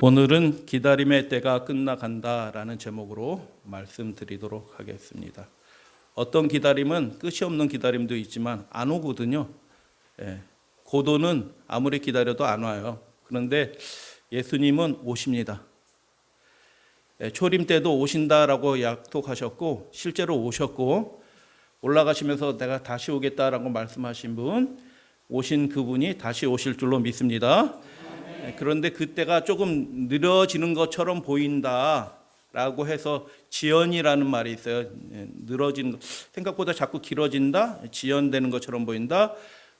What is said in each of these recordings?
오늘은 기다림의 때가 끝나간다라는 제목으로 말씀드리도록 하겠습니다. 어떤 기다림은 끝이 없는 기다림도 있지만 안 오거든요. 고도는 아무리 기다려도 안 와요. 그런데 예수님은 오십니다. 초림 때도 오신다라고 약속하셨고 실제로 오셨고, 올라가시면서 내가 다시 오겠다라고 말씀하신 분, 오신 그분이 다시 오실 줄로 믿습니다. 그런데 그때가 조금 느려지는 것처럼 보인다라고 해서 지연이라는 말이 있어요. 늘어지는, 생각보다 자꾸 길어진다, 지연되는 것처럼 보인다.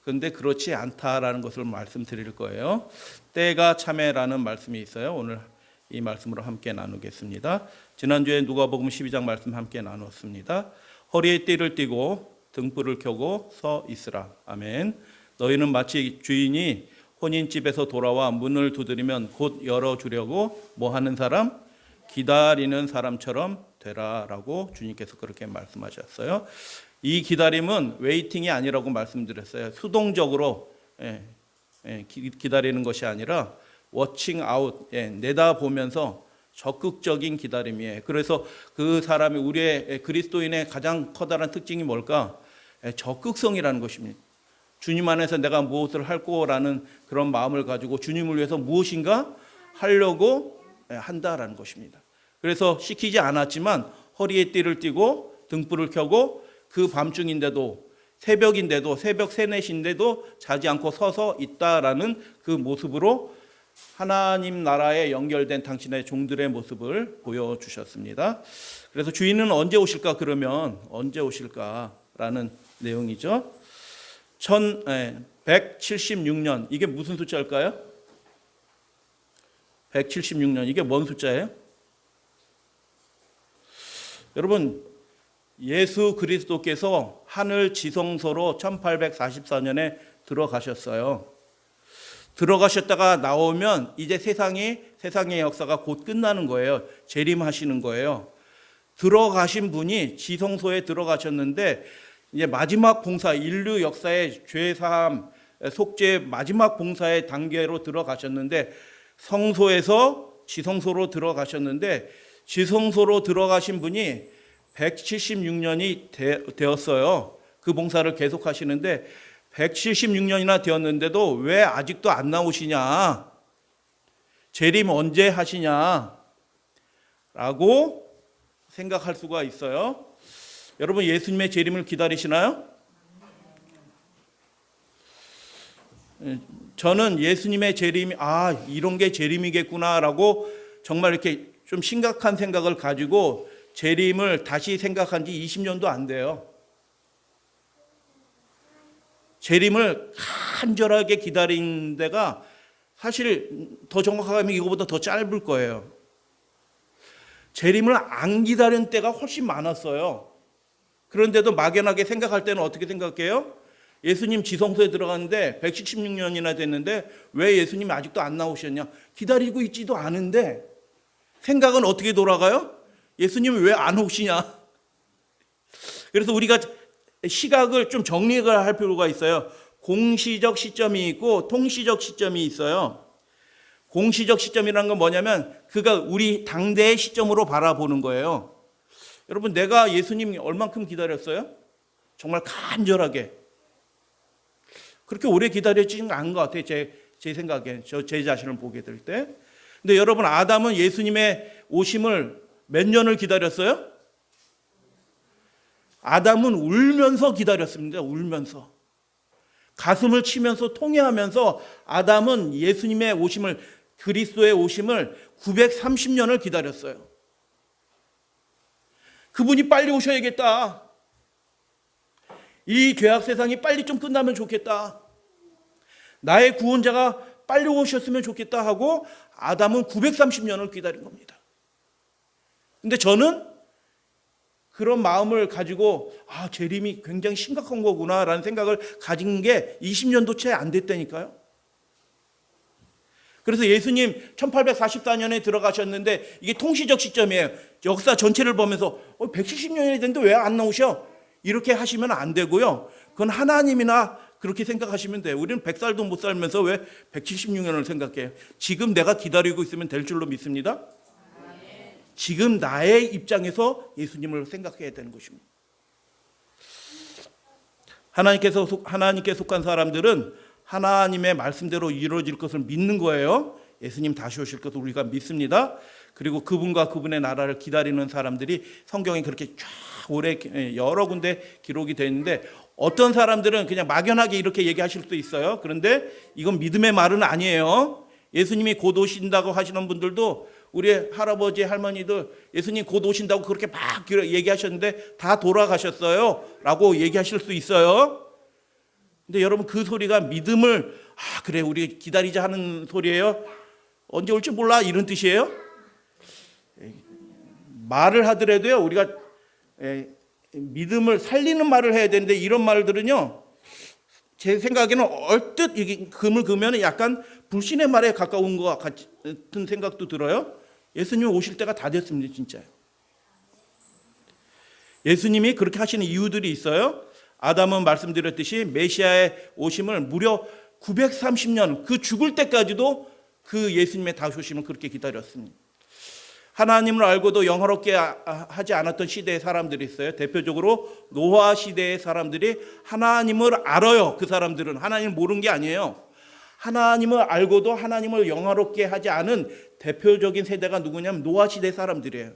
그런데 그렇지 않다라는 것을 말씀드릴 거예요. 때가 참에라는 말씀이 있어요. 오늘 이 말씀으로 함께 나누겠습니다. 지난주에 누가복음 12장 말씀 함께 나눴습니다. 허리에 띠를 띠고 등불을 켜고 서 있으라. 아멘. 너희는 마치 주인이 혼인집에서 돌아와 문을 두드리면 곧 열어주려고 뭐 하는 사람? 기다리는 사람처럼 되라라고 주님께서 그렇게 말씀하셨어요. 이 기다림은 웨이팅이 아니라고 말씀드렸어요. 수동적으로 기다리는 것이 아니라 워칭 아웃, 내다보면서 적극적인 기다림이에요. 그래서 그 사람이, 우리의 그리스도인의 가장 커다란 특징이 뭘까? 적극성이라는 것입니다. 주님 안에서 내가 무엇을 할 거라는 그런 마음을 가지고 주님을 위해서 무엇인가 하려고 한다라는 것입니다. 그래서 시키지 않았지만 허리에 띠를 띠고 등불을 켜고 그 밤중인데도, 새벽인데도, 새벽 3, 4시인데도 자지 않고 서서 있다라는 그 모습으로 하나님 나라에 연결된 당신의 종들의 모습을 보여주셨습니다. 그래서 주인은 언제 오실까? 그러면 언제 오실까라는 내용이죠. 1176년, 이게 무슨 숫자일까요? 176년, 이게 뭔 숫자예요? 여러분, 예수 그리스도께서 하늘 지성소로 1844년에 들어가셨어요. 들어가셨다가 나오면 이제 세상의 역사가 곧 끝나는 거예요. 재림하시는 거예요. 들어가신 분이 지성소에 들어가셨는데 이제 마지막 봉사, 인류 역사의 죄사함, 속죄 마지막 봉사의 단계로 들어가셨는데, 성소에서 지성소로 들어가셨는데, 지성소로 들어가신 분이 176년이 되었어요. 그 봉사를 계속 하시는데 176년이나 되었는데도 왜 아직도 안 나오시냐, 재림 언제 하시냐 라고 생각할 수가 있어요. 여러분, 예수님의 재림을 기다리시나요? 저는 예수님의 재림이, 이런 게 재림이겠구나라고 정말 이렇게 좀 심각한 생각을 가지고 재림을 다시 생각한 지 20년도 안 돼요. 재림을 간절하게 기다린 데가 사실 더 정확하게 하면 이거보다 더 짧을 거예요. 재림을 안 기다린 때가 훨씬 많았어요. 그런데도 막연하게 생각할 때는 어떻게 생각해요? 예수님 지성소에 들어갔는데 176년이나 됐는데 왜 예수님이 아직도 안 나오셨냐? 기다리고 있지도 않은데 생각은 어떻게 돌아가요? 예수님이 왜 안 오시냐? 그래서 우리가 시각을 좀 정리를 할 필요가 있어요. 공시적 시점이 있고 통시적 시점이 있어요. 공시적 시점이라는 건 뭐냐면 그가 우리 당대의 시점으로 바라보는 거예요. 여러분, 내가 예수님 얼만큼 기다렸어요? 정말 간절하게. 그렇게 오래 기다렸지는 않은 것 같아요. 제 생각에, 제 자신을 보게 될 때. 근데 여러분, 아담은 예수님의 오심을 몇 년을 기다렸어요? 아담은 울면서 기다렸습니다. 울면서. 가슴을 치면서 통회하면서 아담은 예수님의 오심을, 그리스도의 오심을 930년을 기다렸어요. 그분이 빨리 오셔야겠다. 이 죄악 세상이 빨리 좀 끝나면 좋겠다. 나의 구원자가 빨리 오셨으면 좋겠다 하고 아담은 930년을 기다린 겁니다. 근데 저는 그런 마음을 가지고 재림이 굉장히 심각한 거구나라는 생각을 가진 게 20년도 채 안 됐다니까요. 그래서 예수님 1844년에 들어가셨는데 이게 통시적 시점이에요. 역사 전체를 보면서 170년이 됐는데 왜 안 나오셔? 이렇게 하시면 안 되고요. 그건 하나님이나 그렇게 생각하시면 돼요. 우리는 100살도 못 살면서 왜 176년을 생각해요? 지금 내가 기다리고 있으면 될 줄로 믿습니다. 지금 나의 입장에서 예수님을 생각해야 되는 것입니다. 하나님께 속한 사람들은 하나님의 말씀대로 이루어질 것을 믿는 거예요. 예수님 다시 오실 것을 우리가 믿습니다. 그리고 그분과 그분의 나라를 기다리는 사람들이 성경에 그렇게 쫙 오래 여러 군데 기록이 되어 있는데, 어떤 사람들은 그냥 막연하게 이렇게 얘기하실 수도 있어요. 그런데 이건 믿음의 말은 아니에요. 예수님이 곧 오신다고 하시는 분들도, 우리 할아버지 할머니들 예수님 곧 오신다고 그렇게 막 얘기하셨는데 다 돌아가셨어요 라고 얘기하실 수 있어요. 근데 여러분, 그 소리가 믿음을 그래 우리 기다리자 하는 소리예요? 언제 올지 몰라 이런 뜻이에요? 말을 하더라도요, 우리가 믿음을 살리는 말을 해야 되는데, 이런 말들은요 제 생각에는 얼뜻 이게 금을 그으면 약간 불신의 말에 가까운 것 같은 생각도 들어요. 예수님 오실 때가 다 됐습니다. 진짜 예수님이 그렇게 하시는 이유들이 있어요. 아담은 말씀드렸듯이 메시아의 오심을 무려 930년, 그 죽을 때까지도 그 예수님의 다시 오심을 그렇게 기다렸습니다. 하나님을 알고도 영화롭게 하지 않았던 시대의 사람들이 있어요. 대표적으로 노아 시대의 사람들이 하나님을 알아요. 그 사람들은 하나님을 모르는 게 아니에요. 하나님을 알고도 하나님을 영화롭게 하지 않은 대표적인 세대가 누구냐면 노아 시대 사람들이에요.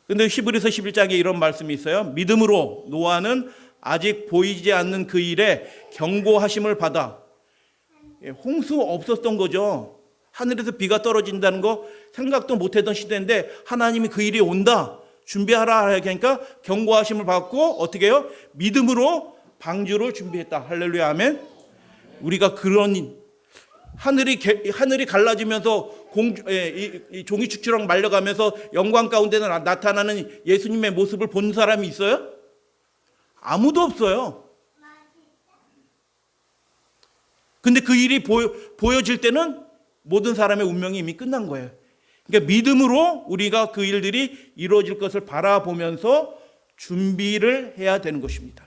그런데 히브리서 11장에 이런 말씀이 있어요. 믿음으로 노아는 아직 보이지 않는 그 일에 경고하심을 받아. 홍수 없었던 거죠. 하늘에서 비가 떨어진다는 거 생각도 못했던 시대인데 하나님이 그 일이 온다, 준비하라 하니까 경고하심을 받고 어떻게 해요? 믿음으로 방주를 준비했다. 할렐루야, 아멘. 우리가 그런 하늘이 갈라지면서 종이축처럼 말려가면서 영광 가운데 나타나는 예수님의 모습을 본 사람이 있어요? 아무도 없어요. 근데 그 일이 보여질 때는 모든 사람의 운명이 이미 끝난 거예요. 그러니까 믿음으로 우리가 그 일들이 이루어질 것을 바라보면서 준비를 해야 되는 것입니다.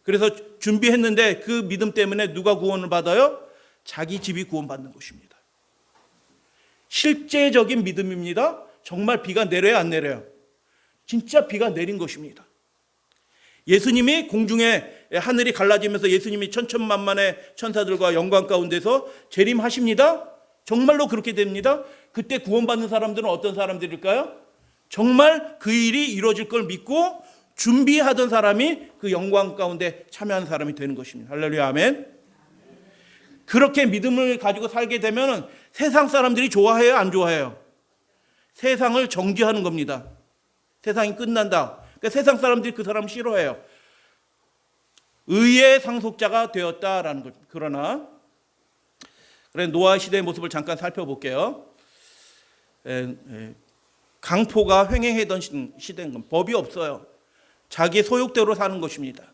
그래서 준비했는데 그 믿음 때문에 누가 구원을 받아요? 자기 집이 구원받는 것입니다. 실제적인 믿음입니다. 정말 비가 내려요, 안 내려요? 진짜 비가 내린 것입니다. 예수님이 공중에 하늘이 갈라지면서 예수님이 천천만만의 천사들과 영광 가운데서 재림하십니다. 정말로 그렇게 됩니다. 그때 구원받는 사람들은 어떤 사람들일까요? 정말 그 일이 이루어질 걸 믿고 준비하던 사람이 그 영광 가운데 참여하는 사람이 되는 것입니다. 할렐루야, 아멘. 그렇게 믿음을 가지고 살게 되면 세상 사람들이 좋아해요, 안 좋아해요? 세상을 정죄하는 겁니다. 세상이 끝난다. 그러니까 세상 사람들이 그 사람을 싫어해요. 의의 상속자가 되었다라는 것. 그러나 노아 시대의 모습을 잠깐 살펴볼게요. 강포가 횡행하던 시대인 건 법이 없어요. 자기 소욕대로 사는 것입니다.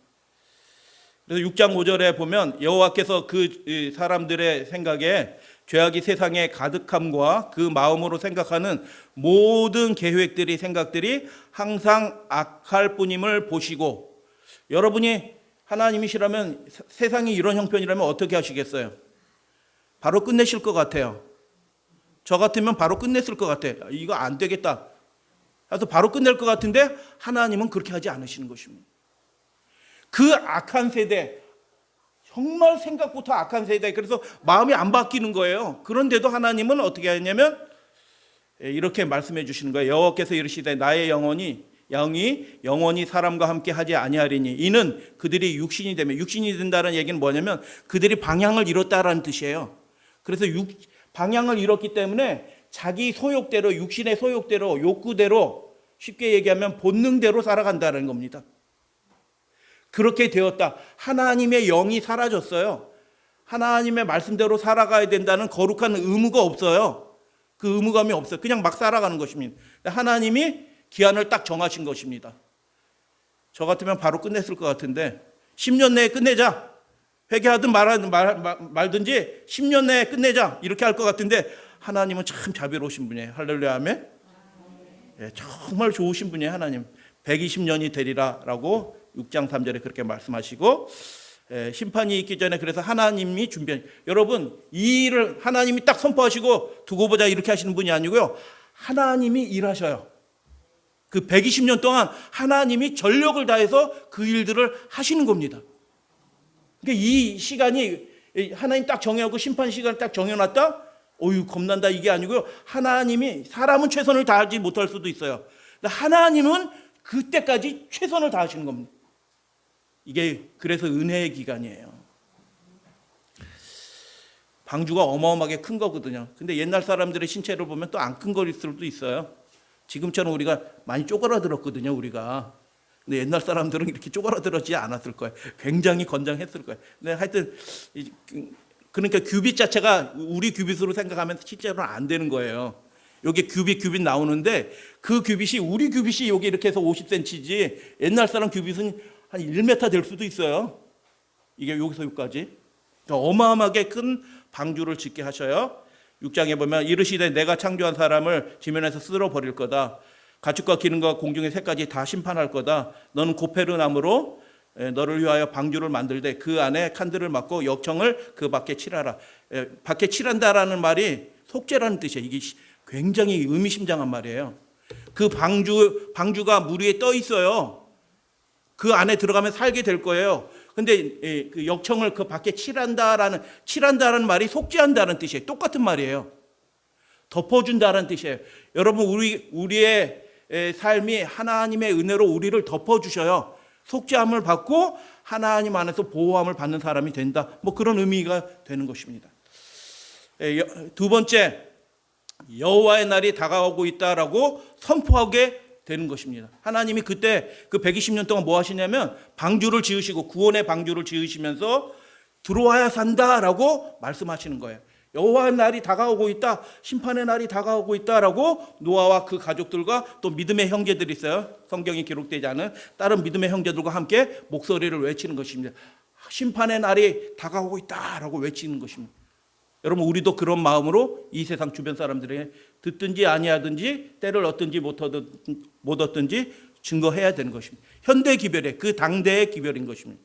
그래서 6장 5절에 보면 여호와께서 그 사람들의 생각에 죄악이 세상에 가득함과 그 마음으로 생각하는 모든 계획들이 생각들이 항상 악할 뿐임을 보시고, 여러분이 하나님이시라면 세상이 이런 형편이라면 어떻게 하시겠어요? 바로 끝내실 것 같아요. 저 같으면 바로 끝냈을 것 같아요. 이거 안 되겠다. 그래서 바로 끝낼 것 같은데 하나님은 그렇게 하지 않으시는 것입니다. 그 악한 세대, 정말 생각부터 악한 세대, 그래서 마음이 안 바뀌는 거예요. 그런데도 하나님은 어떻게 하냐면 이렇게 말씀해 주시는 거예요. 여호와께서 이르시되 나의 영이 영원히 사람과 함께 하지 아니하리니 이는 그들이 육신이 되면, 육신이 된다는 얘기는 뭐냐면 그들이 방향을 잃었다라는 뜻이에요. 그래서 방향을 잃었기 때문에 자기 소욕대로, 육신의 소욕대로, 욕구대로, 쉽게 얘기하면 본능대로 살아간다는 겁니다. 그렇게 되었다. 하나님의 영이 사라졌어요. 하나님의 말씀대로 살아가야 된다는 거룩한 의무가 없어요. 그 의무감이 없어요. 그냥 막 살아가는 것입니다. 하나님이 기한을 딱 정하신 것입니다. 저 같으면 바로 끝냈을 것 같은데 10년 내에 끝내자. 회개하든 말든지 10년 내에 끝내자. 이렇게 할 것 같은데 하나님은 참 자비로우신 분이에요. 할렐루야, 아멘. 정말 좋으신 분이에요, 하나님. 120년이 되리라 라고 6장 3절에 그렇게 말씀하시고, 심판이 있기 전에 그래서 하나님이 준비한, 여러분 이 일을 하나님이 딱 선포하시고 두고 보자 이렇게 하시는 분이 아니고요. 하나님이 일하셔요. 그 120년 동안 하나님이 전력을 다해서 그 일들을 하시는 겁니다. 그러니까 이 시간이 하나님 딱 정해놓고 심판 시간을 딱 정해놨다? 어유 겁난다 이게 아니고요. 하나님이, 사람은 최선을 다하지 못할 수도 있어요. 하나님은 그때까지 최선을 다하시는 겁니다. 이게 그래서 은혜의 기간이에요. 방주가 어마어마하게 큰 거거든요. 근데 옛날 사람들의 신체를 보면 또 안 큰 거일 수도 있어요. 지금처럼 우리가 많이 쪼그라들었거든요, 우리가. 근데 옛날 사람들은 이렇게 쪼그라들었지 않았을 거예요. 굉장히 건장했을 거예요. 근데 하여튼 그러니까 규빗 자체가 우리 규빗으로 생각하면 실제로는 안 되는 거예요. 여기 규빗 나오는데 그 규빗이, 우리 규빗이 여기 이렇게 해서 50cm지 옛날 사람 규빗은 한 1m 될 수도 있어요. 이게 여기서 여기까지. 그러니까 어마어마하게 큰 방주를 짓게 하셔요. 6장에 보면 이르시되 내가 창조한 사람을 지면에서 쓸어버릴 거다. 가축과 기름과 공중의 새까지 다 심판할 거다. 너는 고페르나무로 너를 위하여 방주를 만들되 그 안에 칸들을 막고 역청을 그 밖에 칠하라. 밖에 칠한다라는 말이 속죄라는 뜻이에요. 이게 굉장히 의미심장한 말이에요. 그 방주가 물 위에 떠 있어요. 그 안에 들어가면 살게 될 거예요. 근데 그 역청을 그 밖에 칠한다라는 말이 속죄한다는 뜻이에요. 똑같은 말이에요. 덮어준다는 뜻이에요. 여러분 우리의 삶이 하나님의 은혜로 우리를 덮어주셔요. 속죄함을 받고 하나님 안에서 보호함을 받는 사람이 된다. 뭐 그런 의미가 되는 것입니다. 두 번째, 여호와의 날이 다가오고 있다라고 선포하게 되는 것입니다. 하나님이 그때 그 120년 동안 뭐 하시냐면 방주를 지으시고 구원의 방주를 지으시면서 들어와야 산다라고 말씀하시는 거예요. 여호와의 날이 다가오고 있다, 심판의 날이 다가오고 있다라고 노아와 그 가족들과 또 믿음의 형제들이 있어요. 성경이 기록되지 않은 다른 믿음의 형제들과 함께 목소리를 외치는 것입니다. 심판의 날이 다가오고 있다라고 외치는 것입니다. 여러분 우리도 그런 마음으로 이 세상 주변 사람들에게 듣든지 아니하든지 때를 얻든지 못 얻든지 증거해야 되는 것입니다. 현대 기별의 그 당대의 기별인 것입니다.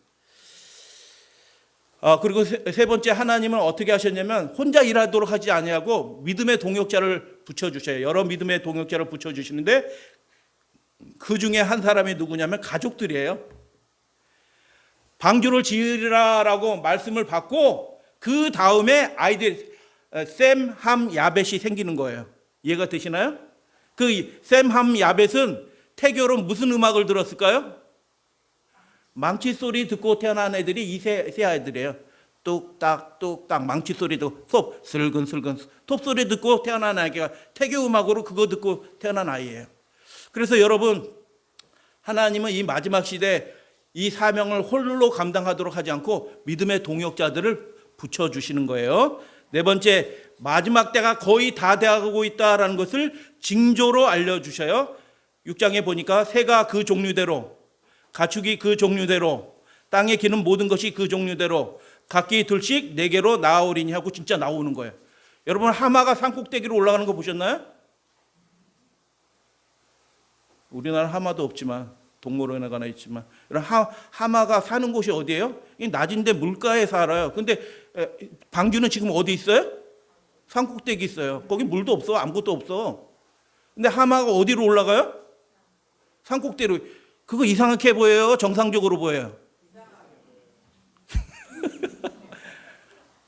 그리고 세 번째, 하나님은 어떻게 하셨냐면 혼자 일하도록 하지 아니하고 믿음의 동역자를 붙여주셔요. 여러 믿음의 동역자를 붙여주시는데 그 중에 한 사람이 누구냐면 가족들이에요. 방주를 지으라라고 말씀을 받고 그 다음에 아이들 셈, 함, 야벳이 생기는 거예요. 이해가 되시나요? 그 셈, 함, 야벳은 태교로 무슨 음악을 들었을까요? 망치 소리 듣고 태어난 애들이 이 세 아이들이에요. 뚝딱 뚝딱 망치 소리도 톱 슬근슬근 톱 소리 듣고 태어난 아이가 태교 음악으로 그거 듣고 태어난 아이예요. 그래서 여러분 하나님은 이 마지막 시대 이 사명을 홀로 감당하도록 하지 않고 믿음의 동역자들을 붙여주시는 거예요. 네 번째, 마지막 때가 거의 다 돼가고 있다라는 것을 징조로 알려주셔요. 6장에 보니까 새가 그 종류대로, 가축이 그 종류대로, 땅에 기는 모든 것이 그 종류대로 각기 둘씩 네개로 나아오리니 하고 진짜 나오는 거예요. 여러분 하마가 산꼭대기로 올라가는 거 보셨나요? 우리나라 하마도 없지만 동물원에 가나 있지만 하마가 사는 곳이 어디예요? 낮은데 물가에 살아요. 근데 방주는 지금 어디 있어요? 산꼭대기 있어요. 거기 물도 없어, 아무것도 없어. 근데 하마가 어디로 올라가요? 산꼭대기로. 그거 이상하게 보여요? 정상적으로 보여요?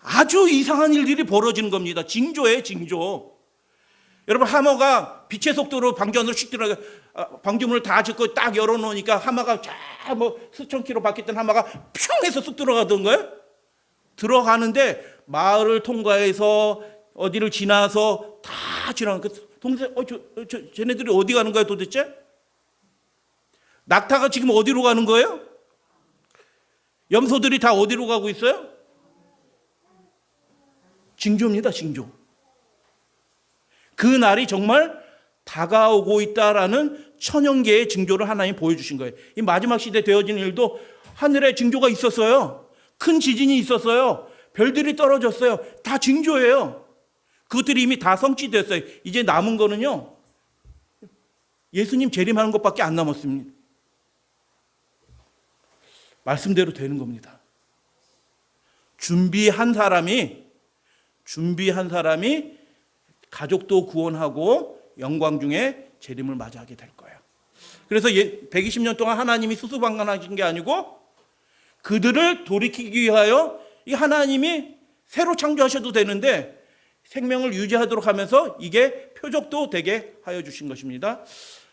아주 이상한 일들이 벌어지는 겁니다. 징조예요, 징조. 여러분 하마가 빛의 속도로 방주 안으로 씩 들어가, 방주문을 다 짓고 딱 열어놓으니까 하마가 쫙 뭐 수천 킬로 바뀌었던 하마가 뿅 해서 쑥 들어가던 거예요. 들어가는데 마을을 통과해서 어디를 지나서 다 지나는 그 동생, 쟤네들이 어디 가는 거야 도대체? 낙타가 지금 어디로 가는 거예요? 염소들이 다 어디로 가고 있어요? 징조입니다, 징조. 그 날이 정말 다가오고 있다라는 천연계의 징조를 하나님 보여주신 거예요. 이 마지막 시대 되어지는 일도 하늘에 징조가 있었어요. 큰 지진이 있었어요. 별들이 떨어졌어요. 다 징조예요. 그것들이 이미 다 성취됐어요. 이제 남은 거는요, 예수님 재림하는 것밖에 안 남았습니다. 말씀대로 되는 겁니다. 준비한 사람이 가족도 구원하고 영광 중에 재림을 맞이하게 될 거예요. 그래서 120년 동안 하나님이 수수방관하신 게 아니고 그들을 돌이키기 위하여 이 하나님이 새로 창조하셔도 되는데 생명을 유지하도록 하면서 이게 표적도 되게 하여 주신 것입니다.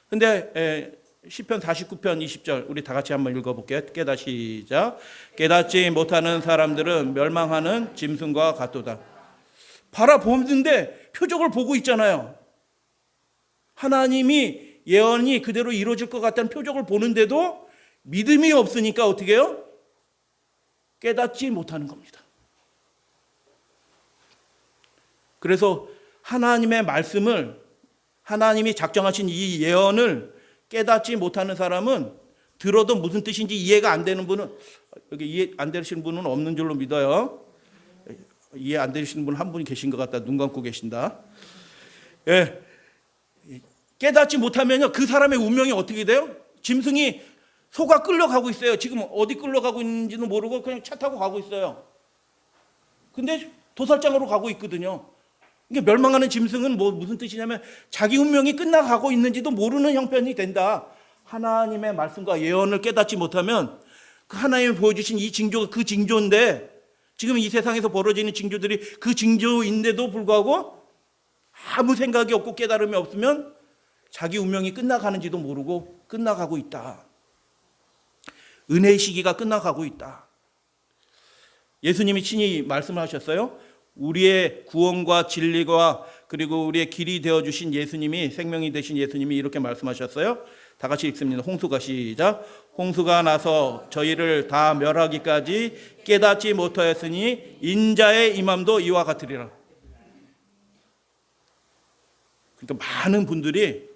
근데 시편 49편 20절 우리 다 같이 한번 읽어볼게요. 시작. 깨닫지 못하는 사람들은 멸망하는 짐승과 같도다. 바라보는데 표적을 보고 있잖아요. 하나님이 예언이 그대로 이루어질 것 같다는 표적을 보는데도 믿음이 없으니까 어떻게 해요? 깨닫지 못하는 겁니다. 그래서 하나님의 말씀을, 하나님이 작정하신 이 예언을 깨닫지 못하는 사람은 들어도 무슨 뜻인지 이해가 안 되는 분은, 여기 이해 안 되시는 분은 없는 줄로 믿어요. 이해 안 되시는 분 한 분이 계신 것 같다. 눈 감고 계신다. 예. 깨닫지 못하면요, 그 사람의 운명이 어떻게 돼요? 짐승이 소가 끌려가고 있어요. 지금 어디 끌려가고 있는지는 모르고 그냥 차 타고 가고 있어요. 근데 도살장으로 가고 있거든요. 이게 멸망하는 짐승은 무슨 뜻이냐면 자기 운명이 끝나가고 있는지도 모르는 형편이 된다. 하나님의 말씀과 예언을 깨닫지 못하면 그 하나님이 보여주신 이 징조가 그 징조인데, 지금 이 세상에서 벌어지는 징조들이 그 징조인데도 불구하고 아무 생각이 없고 깨달음이 없으면 자기 운명이 끝나가는지도 모르고 끝나가고 있다. 은혜의 시기가 끝나가고 있다. 예수님이 친히 말씀하셨어요. 우리의 구원과 진리가 그리고 우리의 길이 되어주신 예수님이, 생명이 되신 예수님이 이렇게 말씀하셨어요. 다 같이 읽습니다. 홍수가 시작. 홍수가 나서 저희를 다 멸하기까지 깨닫지 못하였으니 인자의 임함도 이와 같으리라. 그러니까 많은 분들이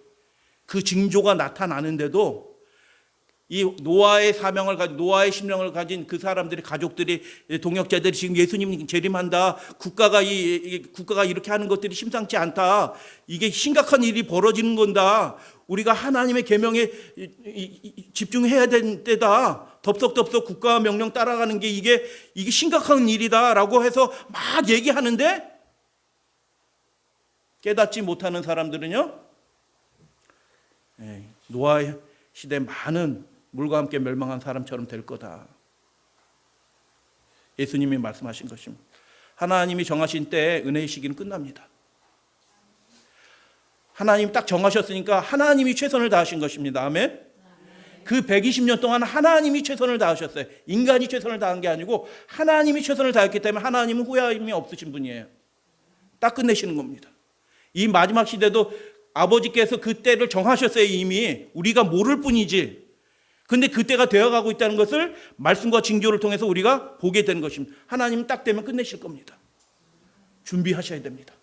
그 징조가 나타나는데도 이 노아의 사명을 가진, 노아의 심령을 가진 그 사람들이, 가족들이, 동역자들이 지금 예수님 재림한다, 국가가 이렇게 하는 것들이 심상치 않다, 이게 심각한 일이 벌어지는 건다, 우리가 하나님의 계명에 집중해야 되는 때다, 덥석덥석 국가 명령 따라가는 게 이게 심각한 일이다라고 해서 막 얘기하는데 깨닫지 못하는 사람들은요, 노아의 시대 많은 물과 함께 멸망한 사람처럼 될 거다. 예수님이 말씀하신 것입니다. 하나님이 정하신 때에 은혜의 시기는 끝납니다. 하나님 딱 정하셨으니까 하나님이 최선을 다하신 것입니다. 아멘. 그 120년 동안 하나님이 최선을 다하셨어요. 인간이 최선을 다한 게 아니고 하나님이 최선을 다했기 때문에 하나님은 후회함이 없으신 분이에요. 딱 끝내시는 겁니다. 이 마지막 시대도 아버지께서 그때를 정하셨어요. 이미 우리가 모를 뿐이지. 근데 그때가 되어가고 있다는 것을 말씀과 징조를 통해서 우리가 보게 되는 것입니다. 하나님은 딱 되면 끝내실 겁니다. 준비하셔야 됩니다.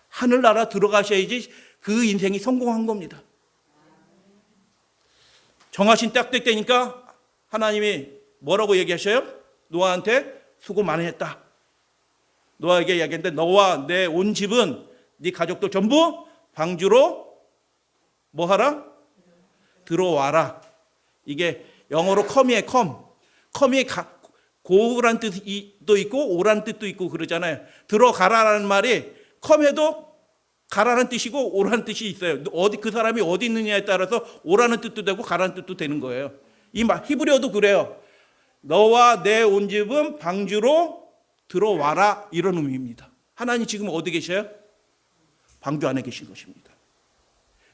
하늘나라 들어가셔야지 그 인생이 성공한 겁니다. 정하신 딱 때니까 하나님이 뭐라고 얘기하셔요? 노아한테 수고 많이 했다. 노아에게 이야기했는데 너와 내 온 집은 네 가족들 전부 방주로 뭐 하라? 들어와라. 이게 영어로 컴이에요. 컴이 고란 뜻도 있고 오란 뜻도 있고 그러잖아요. 들어가라라는 말이 컴에도 가라는 뜻이고 오라는 뜻이 있어요. 그 사람이 어디 있느냐에 따라서 오라는 뜻도 되고 가라는 뜻도 되는 거예요. 이 히브리어도 그래요. 너와 내 온 집은 방주로 들어와라, 이런 의미입니다. 하나님 지금 어디 계셔요? 방주 안에 계신 것입니다.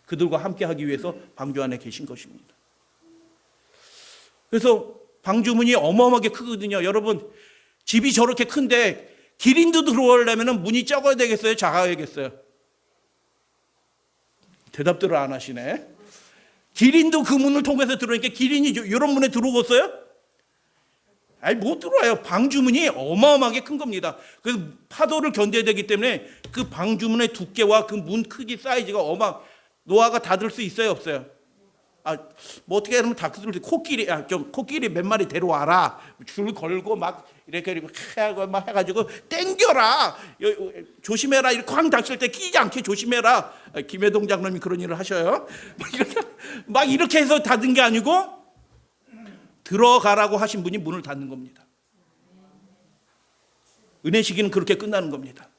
그들과 함께 하기 위해서 방주 안에 계신 것입니다. 그래서 방주문이 어마어마하게 크거든요. 여러분, 집이 저렇게 큰데 기린도 들어오려면 문이 적어야 되겠어요? 작아야겠어요? 대답들을 안 하시네. 기린도 그 문을 통해서 들어오니까 기린이 이런 문에 들어오겠어요? 아니, 못 들어와요. 방주문이 어마어마하게 큰 겁니다. 그래서 파도를 견뎌야 되기 때문에 그 방주문의 두께와 그 문 크기 사이즈가 노아가 닫을 수 있어요, 없어요? 뭐 어떻게 하면 닫을 수, 코끼리 몇 마리 데려와라. 줄 걸고 막 이렇게 하고 막 해가지고 땡겨라. 조심해라. 이렇게 쾅 닫힐 때 끼지 않게 조심해라. 김혜동 장로님이 그런 일을 하셔요. 막 이렇게 해서 닫은 게 아니고 들어가라고 하신 분이 문을 닫는 겁니다. 은혜 시기는 그렇게 끝나는 겁니다.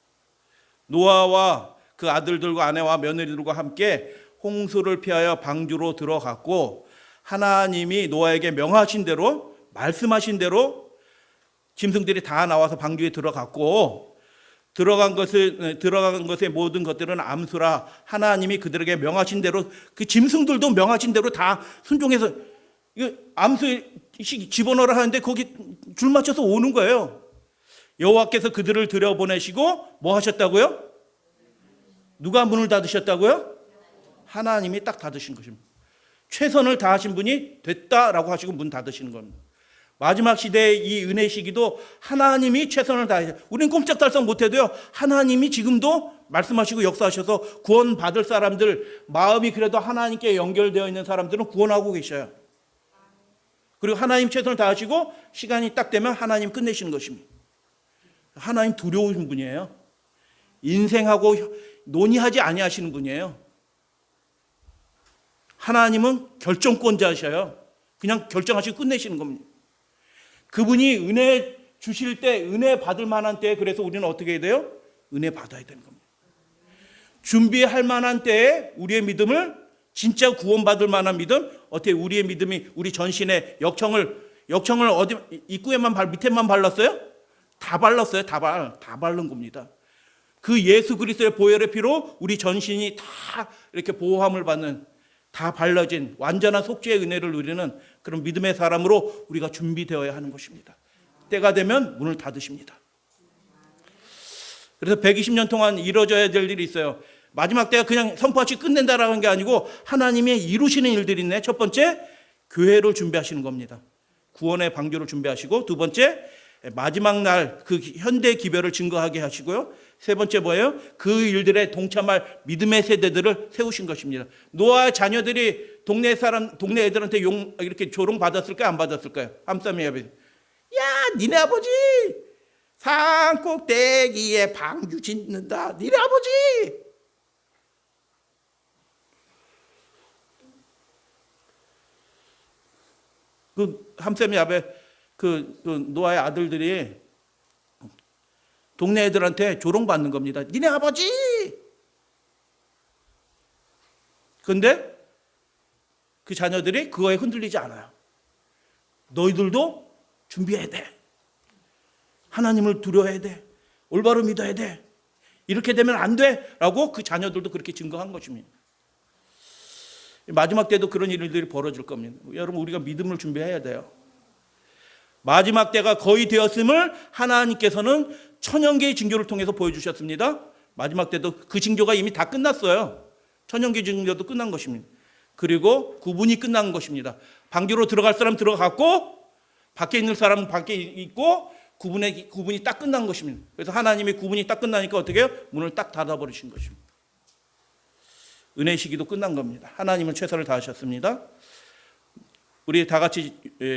노아와 그 아들들과 아내와 며느리들과 함께 홍수를 피하여 방주로 들어갔고, 하나님이 노아에게 명하신 대로, 말씀하신 대로 짐승들이 다 나와서 방주에 들어갔고, 들어간 것의 모든 것들은 암수라, 하나님이 그들에게 명하신 대로, 그 짐승들도 명하신 대로 다 순종해서 이거 암수 집어넣으라 하는데 거기 줄 맞춰서 오는 거예요. 여호와께서 그들을 들여보내시고 뭐 하셨다고요? 누가 문을 닫으셨다고요? 하나님이 딱 닫으신 것입니다. 최선을 다하신 분이 됐다라고 하시고 문 닫으시는 겁니다. 마지막 시대의 이 은혜 시기도 하나님이 최선을 다해서, 우리는 꼼짝달싹 못해도요, 하나님이 지금도 말씀하시고 역사하셔서 구원받을 사람들, 마음이 그래도 하나님께 연결되어 있는 사람들은 구원하고 계셔요. 그리고 하나님 최선을 다하시고 시간이 딱 되면 하나님 끝내시는 것입니다. 하나님 두려우신 분이에요. 인생하고 논의하지 아니하시는 분이에요. 하나님은 결정권자셔요. 그냥 결정하시고 끝내시는 겁니다. 그분이 은혜 주실 때, 은혜 받을 만한 때에, 그래서 우리는 어떻게 해야 돼요? 은혜 받아야 되는 겁니다. 준비할 만한 때에 우리의 믿음을, 진짜 구원받을 만한 믿음, 어떻게 우리의 믿음이 우리 전신에 역청을 어디 입구에만 밑에만 발랐어요? 다 발랐어요. 다 바른 겁니다. 그 예수 그리스도의 보혈의 피로 우리 전신이 다 이렇게 보호함을 받는, 다 발라진 완전한 속죄의 은혜를 누리는 그런 믿음의 사람으로 우리가 준비되어야 하는 것입니다. 때가 되면 문을 닫으십니다. 그래서 120년 동안 이루어져야 될 일이 있어요. 마지막 때가 그냥 선포하시 끝낸다라는 게 아니고 하나님이 이루시는 일들이 있네. 첫 번째, 교회를 준비하시는 겁니다. 구원의 방주를 준비하시고, 두 번째, 마지막 날 그 현대 기별을 증거하게 하시고요. 세 번째 뭐예요? 그 일들에 동참할 믿음의 세대들을 세우신 것입니다. 노아 자녀들이 동네 애들한테 이렇게 조롱 받았을까요? 안 받았을까요? 함싸미 아버지, 야, 니네 아버지 산 꼭대기에 방주 짓는다. 니네 아버지. 그 함싸미 아버지, 그 노아의 아들들이 동네 애들한테 조롱받는 겁니다. 니네 아버지! 그런데 그 자녀들이 그거에 흔들리지 않아요. 너희들도 준비해야 돼. 하나님을 두려워해야 돼. 올바로 믿어야 돼. 이렇게 되면 안 돼. 라고 그 자녀들도 그렇게 증거한 것입니다. 마지막 때도 그런 일들이 벌어질 겁니다. 여러분, 우리가 믿음을 준비해야 돼요. 마지막 때가 거의 되었음을 하나님께서는 천연계의 징조를 통해서 보여주셨습니다. 마지막 때도 그 징조가 이미 다 끝났어요. 천연계 징조도 끝난 것입니다. 그리고 구분이 끝난 것입니다. 방주로 들어갈 사람 들어갔고, 밖에 있는 사람은 밖에 있고, 구분이 딱 끝난 것입니다. 그래서 하나님의 구분이 딱 끝나니까 어떻게 해요? 문을 딱 닫아버리신 것입니다. 은혜 시기도 끝난 겁니다. 하나님은 최선을 다하셨습니다. 우리 다 같이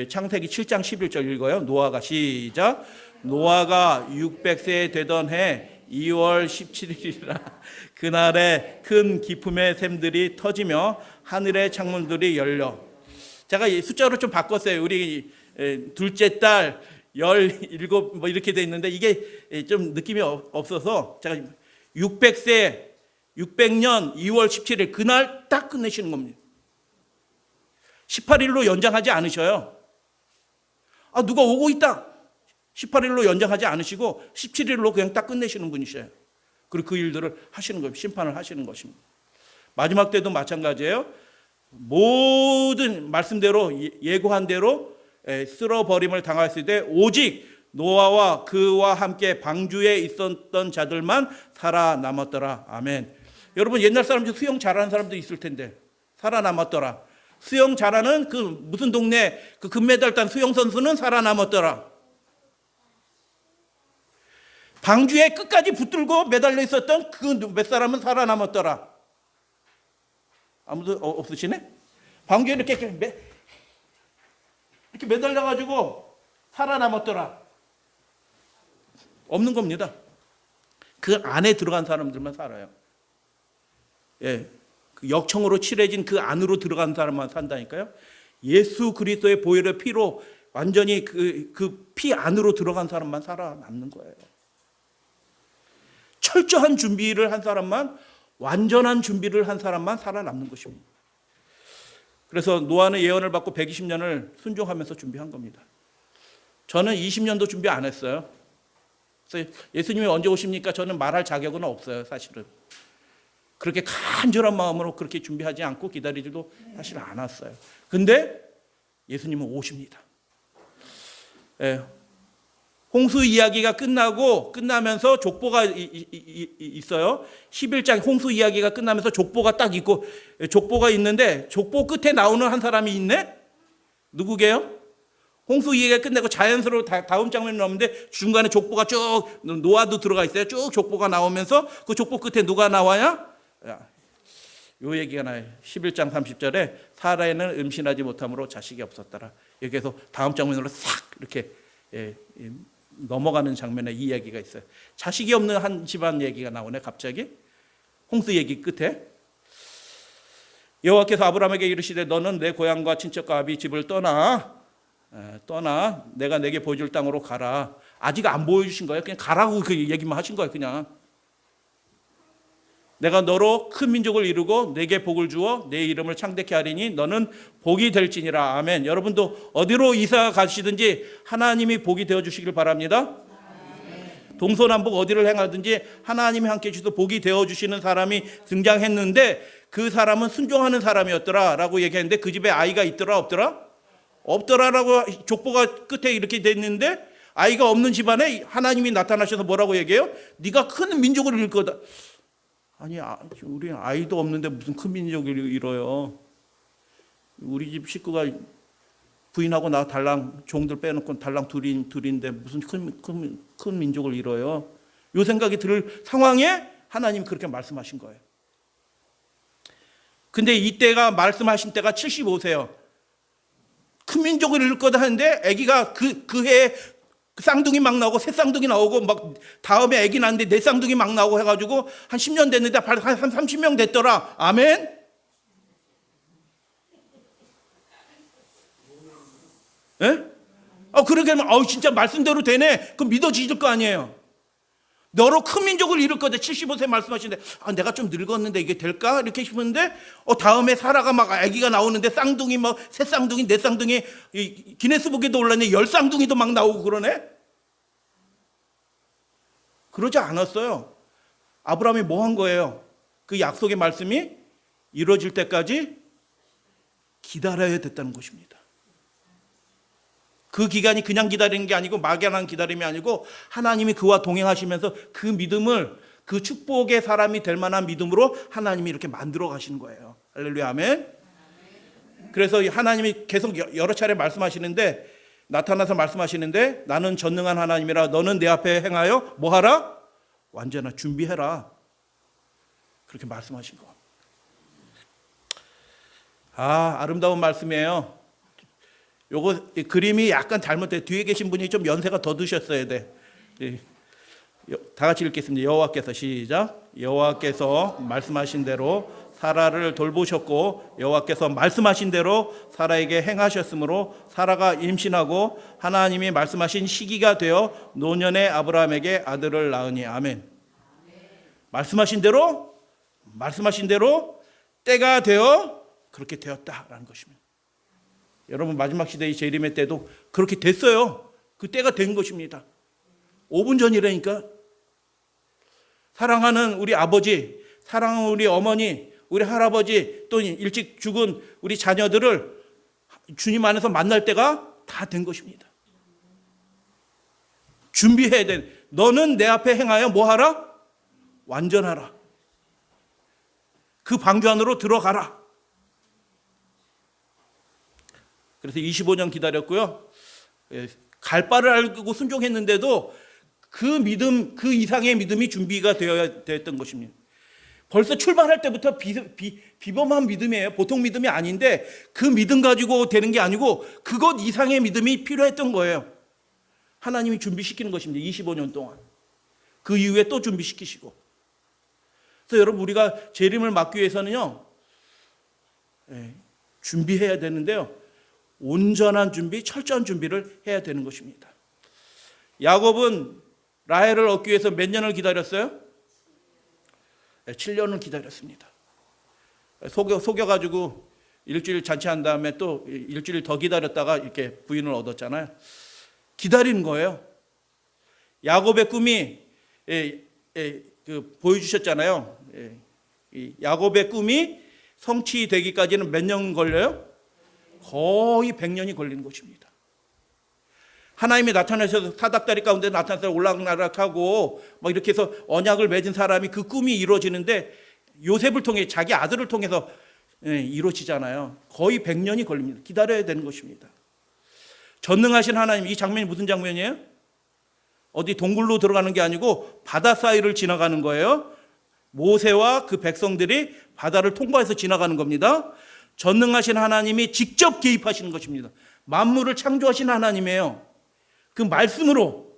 창세기 7장 11절 읽어요. 노아가 시작. 노아가 600세 되던 해 2월 17일이라 그날에 큰 기품의 샘들이 터지며 하늘의 창문들이 열려. 제가 숫자로 좀 바꿨어요. 우리 둘째 딸 17 뭐 이렇게 돼 있는데 이게 좀 느낌이 없어서 제가 600세 600년 2월 17일 그날 딱 끝내시는 겁니다. 18일로 연장하지 않으셔요. 아, 누가 오고 있다. 18일로 연장하지 않으시고 17일로 그냥 딱 끝내시는 분이셔요. 그리고 그 일들을 하시는 거예요. 심판을 하시는 것입니다. 마지막 때도 마찬가지예요. 모든 말씀대로 예고한 대로 쓸어버림을 당했을 때 오직 노아와 그와 함께 방주에 있었던 자들만 살아남았더라. 아멘. 여러분, 옛날 사람들 수영 잘하는 사람도 있을 텐데 살아남았더라. 수영 잘하는 그 무슨 동네 그 금메달 딴 수영 선수는 살아남았더라. 방주에 끝까지 붙들고 매달려 있었던 그 몇 사람은 살아남았더라. 아무도 없으시네? 방주에 이렇게 매달려가지고 살아남았더라. 없는 겁니다. 그 안에 들어간 사람들만 살아요. 예, 그 역청으로 칠해진 그 안으로 들어간 사람만 산다니까요. 예수 그리스도의 보혈의 피로 완전히 그 피 안으로 들어간 사람만 살아남는 거예요. 철저한 준비를 한 사람만, 완전한 준비를 한 사람만 살아남는 것입니다. 그래서 노아는 예언을 받고 120년을 순종하면서 준비한 겁니다. 저는 20년도 준비 안 했어요. 그래서 예수님이 언제 오십니까? 저는 말할 자격은 없어요, 사실은. 그렇게 간절한 마음으로 그렇게 준비하지 않고 기다리지도 사실 않았어요. 근데 예수님은 오십니다. 예. 홍수 이야기가 끝나면서 족보가 있어요. 11장 홍수 이야기가 끝나면서 족보가 딱 있고, 족보가 있는데 족보 끝에 나오는 한 사람이 있네? 누구게요? 홍수 이야기가 끝나고 자연스러워 다음 장면이 나오는데 중간에 족보가 쭉, 노아도 들어가 있어요. 쭉 족보가 나오면서 그 족보 끝에 누가 나와야? 요 얘기가 나요. 11장 30절에 사라에는 음신하지 못함으로 자식이 없었더라. 여기에서 다음 장면으로 싹 이렇게 넘어가는 장면에 이 이야기가 있어요. 자식이 없는 한 집안 얘기가 나오네, 갑자기. 홍수 얘기 끝에. 여호와께서 아브라함에게 이르시되 너는 내 고향과 친척과 아비 집을 떠나 내가 내게 보여줄 땅으로 가라. 아직 안 보여주신 거예요. 그냥 가라고 그 얘기만 하신 거예요. 그냥. 내가 너로 큰 민족을 이루고 내게 복을 주어 내 이름을 창대케 하리니 너는 복이 될지니라. 아멘. 여러분도 어디로 이사 가시든지 하나님이 복이 되어주시길 바랍니다. 동서남북 어디를 행하든지 하나님이 함께 해주셔서 복이 되어주시는 사람이 등장했는데 그 사람은 순종하는 사람이었더라 라고 얘기했는데 그 집에 아이가 있더라 없더라? 없더라라고 족보가 끝에 이렇게 됐는데 아이가 없는 집안에 하나님이 나타나셔서 뭐라고 얘기해요? 네가 큰 민족을 이룰 거다. 아니, 우리 아이도 없는데 무슨 큰 민족을 이뤄요. 우리 집 식구가 부인하고 나 달랑 종들 빼놓고 달랑 둘인데 무슨 큰 민족을 이뤄요. 요 생각이 들 상황에 하나님이 그렇게 말씀하신 거예요. 근데 이때가 말씀하신 때가 75세요. 큰 민족을 이룰 거다 하는데 아기가 그 해에 쌍둥이 막 나오고 새 쌍둥이 나오고 막 다음에 아기 낳는데 네 쌍둥이 막 나오고 해가지고 한 10년 됐는데 한 30명 됐더라. 아멘. 예? 그렇게 하면 진짜 말씀대로 되네. 그럼 믿어지실 거 아니에요. 너로 큰 민족을 이룰 거다. 75세 말씀하시는데 내가 좀 늙었는데 이게 될까? 이렇게 싶었는데 다음에 사라가 막 아기가 나오는데 쌍둥이 뭐 새 쌍둥이 네 쌍둥이 기네스북에도 올랐네. 10쌍둥이도 막 나오고 그러네. 그러지 않았어요. 아브라함이 뭐 한 거예요? 그 약속의 말씀이 이루어질 때까지 기다려야 됐다는 것입니다. 그 기간이 그냥 기다리는 게 아니고 막연한 기다림이 아니고 하나님이 그와 동행하시면서 그 믿음을 그 축복의 사람이 될 만한 믿음으로 하나님이 이렇게 만들어 가시는 거예요. 할렐루야, 아멘. 그래서 하나님이 계속 여러 차례 말씀하시는데 나타나서 말씀하시는데 나는 전능한 하나님이라 너는 내 앞에 행하여 뭐 하라? 완전하 준비해라. 그렇게 말씀하신 거. 아름다운 말씀이에요. 요거 그림이 약간 잘못돼. 뒤에 계신 분이 좀 연세가 더 드셨어야 돼. 다 같이 읽겠습니다. 여호와께서 시작. 여호와께서 말씀하신 대로 사라를 돌보셨고 여호와께서 말씀하신 대로 사라에게 행하셨으므로 사라가 임신하고 하나님이 말씀하신 시기가 되어 노년의 아브라함에게 아들을 낳으니. 아멘. 말씀하신 대로 때가 되어 그렇게 되었다라는 것입니다. 여러분 마지막 시대의 재림의 때도 그렇게 됐어요. 그 때가 된 것입니다. 5분 전이라니까. 사랑하는 우리 아버지, 사랑하는 우리 어머니, 우리 할아버지, 또 일찍 죽은 우리 자녀들을 주님 안에서 만날 때가 다 된 것입니다. 준비해야 돼. 너는 내 앞에 행하여 뭐 하라? 완전하라. 그 방주 안으로 들어가라. 그래서 25년 기다렸고요. 갈 바를 알고 순종했는데도 그 믿음, 그 이상의 믿음이 준비가 되어야 됐던 것입니다. 벌써 출발할 때부터 비범한 믿음이에요. 보통 믿음이 아닌데 그 믿음 가지고 되는 게 아니고 그것 이상의 믿음이 필요했던 거예요. 하나님이 준비시키는 것입니다. 25년 동안. 그 이후에 또 준비시키시고. 그래서 여러분 우리가 재림을 막기 위해서는요. 준비해야 되는데요. 온전한 준비, 철저한 준비를 해야 되는 것입니다. 야곱은 라헬을 얻기 위해서 몇 년을 기다렸어요? 7년을 기다렸습니다. 속여가지고 일주일 잔치한 다음에 또 일주일 더 기다렸다가 이렇게 부인을 얻었잖아요. 기다리는 거예요. 야곱의 꿈이 보여주셨잖아요. 야곱의 꿈이 성취되기까지는 몇 년 걸려요? 거의 100년이 걸리는 것입니다. 하나님이 나타나셔서 사닥다리 가운데 나타나서 올락나락하고 막 이렇게 해서 언약을 맺은 사람이 그 꿈이 이루어지는데 요셉을 통해 자기 아들을 통해서 이루어지잖아요. 거의 100년이 걸립니다. 기다려야 되는 것입니다. 전능하신 하나님, 이 장면이 무슨 장면이에요? 어디 동굴로 들어가는 게 아니고 바다 사이를 지나가는 거예요. 모세와 그 백성들이 바다를 통과해서 지나가는 겁니다. 전능하신 하나님이 직접 개입하시는 것입니다. 만물을 창조하신 하나님이에요. 그 말씀으로.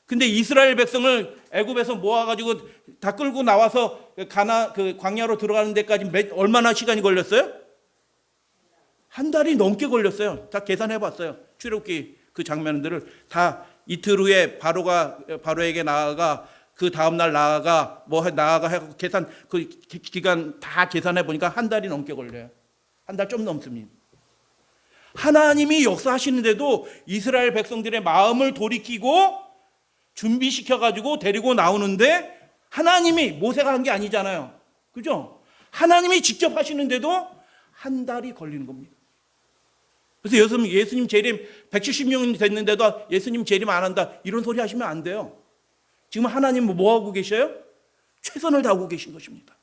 근데 이스라엘 백성을 애굽에서 모아가지고 다 끌고 나와서 그 광야로 들어가는 데까지 얼마나 시간이 걸렸어요? 한 달이 넘게 걸렸어요. 다 계산해 봤어요. 출애굽기 그 장면들을 다 이틀 후에 바로에게 나아가 그 다음 날 나아가 해고 계산 그 기간 다 계산해 보니까 한 달이 넘게 걸려요. 한 달 좀 넘습니다. 하나님이 역사하시는데도 이스라엘 백성들의 마음을 돌이키고 준비시켜 가지고 데리고 나오는데 하나님이 모세가 한 게 아니잖아요. 그죠? 하나님이 직접 하시는데도 한 달이 걸리는 겁니다. 그래서 예수님 재림 170년이 됐는데도 예수님 재림 안 한다 이런 소리 하시면 안 돼요. 지금 하나님 뭐 하고 계셔요? 최선을 다하고 계신 것입니다.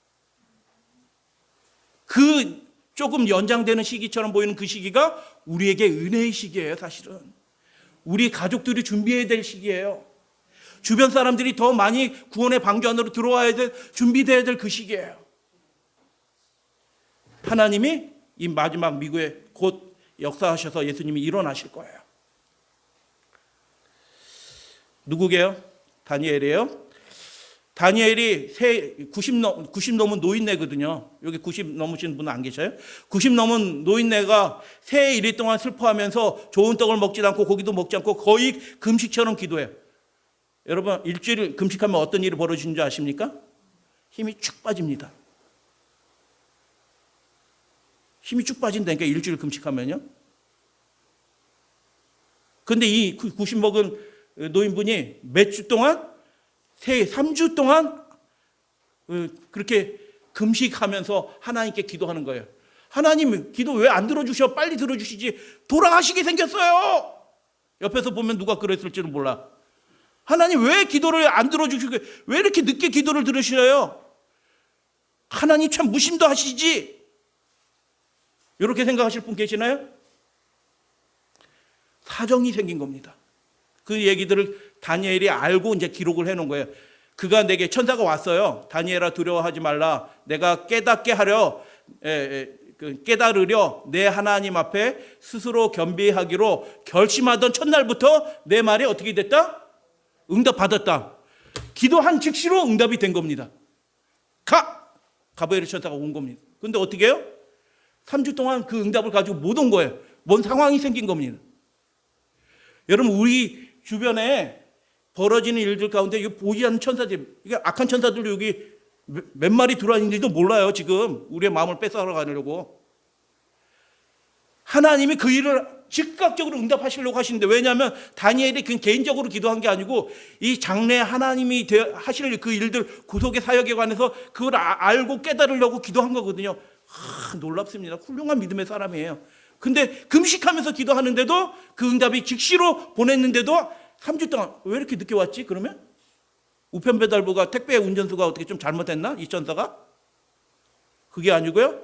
그 조금 연장되는 시기처럼 보이는 그 시기가 우리에게 은혜의 시기예요. 사실은 우리 가족들이 준비해야 될 시기예요. 주변 사람들이 더 많이 구원의 방주 안으로 들어와야 될, 준비돼야 될 그 시기예요. 하나님이 이 마지막 미국에 곧 역사하셔서 예수님이 일어나실 거예요. 누구게요? 다니엘이에요. 다니엘이 90 넘은 노인네거든요. 여기 90 넘으신 분은 안 계셔요? 90 넘은 노인네가 새 일일 동안 슬퍼하면서 좋은 떡을 먹지 않고 고기도 먹지 않고 거의 금식처럼 기도해요. 여러분 일주일 금식하면 어떤 일이 벌어지는 줄 아십니까? 힘이 쭉 빠집니다. 힘이 쭉 빠진다니까 일주일 금식하면요. 근데 이 90 먹은 노인분이 몇 주 동안 3주 동안 그렇게 금식하면서 하나님께 기도하는 거예요. 하나님 기도 왜 안 들어주셔? 빨리 들어주시지. 돌아가시게 생겼어요. 옆에서 보면 누가 그랬을지는 몰라. 하나님 왜 기도를 안 들어주시고 왜 이렇게 늦게 기도를 들으셔요? 하나님 참 무심도 하시지. 이렇게 생각하실 분 계시나요? 사정이 생긴 겁니다. 그 얘기들을 다니엘이 알고 이제 기록을 해놓은 거예요. 그가 내게 천사가 왔어요. 다니엘아 두려워하지 말라. 내가 깨닫게 하려 깨달으려 내 하나님 앞에 스스로 겸비하기로 결심하던 첫날부터 내 말이 어떻게 됐다? 응답받았다. 기도한 즉시로 응답이 된 겁니다. 가브리엘 천사가 온 겁니다. 근데 어떻게 해요? 3주 동안 그 응답을 가지고 못 온 거예요. 뭔 상황이 생긴 겁니다. 여러분 우리 주변에 벌어지는 일들 가운데 보이지 않는 천사들, 이게 악한 천사들도 여기 몇 마리 들어왔는지도 몰라요. 지금 우리의 마음을 뺏어가려고. 하나님이 그 일을 즉각적으로 응답하시려고 하시는데, 왜냐하면 다니엘이 그냥 개인적으로 기도한 게 아니고 이 장래 하나님이 하실 그 일들 구속의 사역에 관해서 그걸 알고 깨달으려고 기도한 거거든요. 놀랍습니다. 훌륭한 믿음의 사람이에요. 근데 금식하면서 기도하는데도 그 응답이 즉시로 보냈는데도 3주 동안 왜 이렇게 늦게 왔지? 그러면 우편배달부가 택배 운전수가 어떻게 좀 잘못했나? 이 천사가? 그게 아니고요.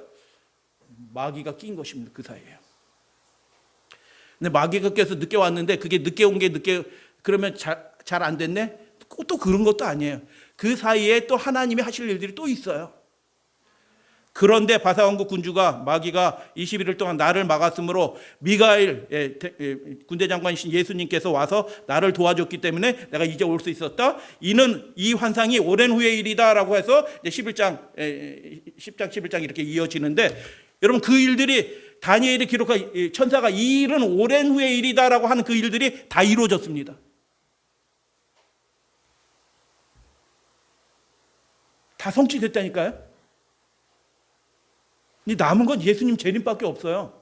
마귀가 낀 것입니다. 그 사이에요. 근데 마귀가 껴서 늦게 왔는데 그게 늦게 온 게 그러면 잘 안 됐네? 또 그런 것도 아니에요. 그 사이에 또 하나님이 하실 일들이 또 있어요. 그런데 바사왕국 군주가 마귀가 21일 동안 나를 막았으므로 미가엘 군대 장관이신 예수님께서 와서 나를 도와줬기 때문에 내가 이제 올 수 있었다. 이는 이 환상이 오랜 후의 일이다라고 해서 이제 10장 11장 이렇게 이어지는데, 여러분 그 일들이 다니엘이 기록한 천사가 이 일은 오랜 후의 일이다라고 하는 그 일들이 다 이루어졌습니다. 다 성취됐다니까요. 근데 남은 건 예수님 재림밖에 없어요.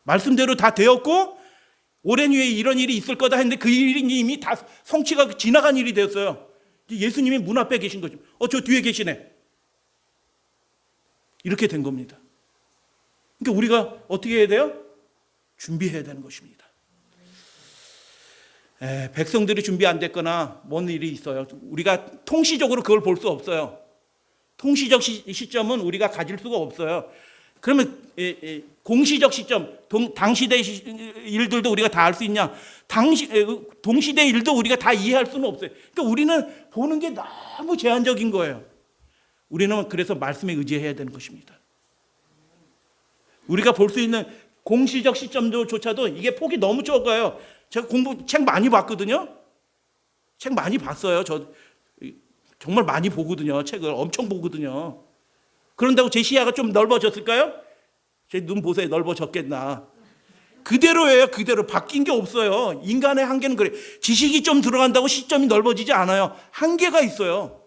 말씀대로 다 되었고 오랜 후에 이런 일이 있을 거다 했는데 그 일이 이미 다 성취가 지나간 일이 되었어요. 예수님이 문 앞에 계신 거죠. 저 뒤에 계시네. 이렇게 된 겁니다. 그러니까 우리가 어떻게 해야 돼요? 준비해야 되는 것입니다. 백성들이 준비 안 됐거나 뭔 일이 있어요. 우리가 통시적으로 그걸 볼 수 없어요. 통시적 시점은 우리가 가질 수가 없어요. 그러면 공시적 시점, 당시대 일들도 우리가 다 알 수 있냐? 동시대 일도 우리가 다 이해할 수는 없어요. 그러니까 우리는 보는 게 너무 제한적인 거예요. 우리는 그래서 말씀에 의지해야 되는 것입니다. 우리가 볼 수 있는 공시적 시점조차도 이게 폭이 너무 적어요. 제가 책 많이 봤거든요. 책 많이 봤어요. 저 정말 많이 보거든요. 책을 엄청 보거든요. 그런다고 제 시야가 좀 넓어졌을까요? 제 눈 보세요. 넓어졌겠나. 그대로예요. 그대로 바뀐 게 없어요. 인간의 한계는 그래. 지식이 좀 들어간다고 시점이 넓어지지 않아요. 한계가 있어요.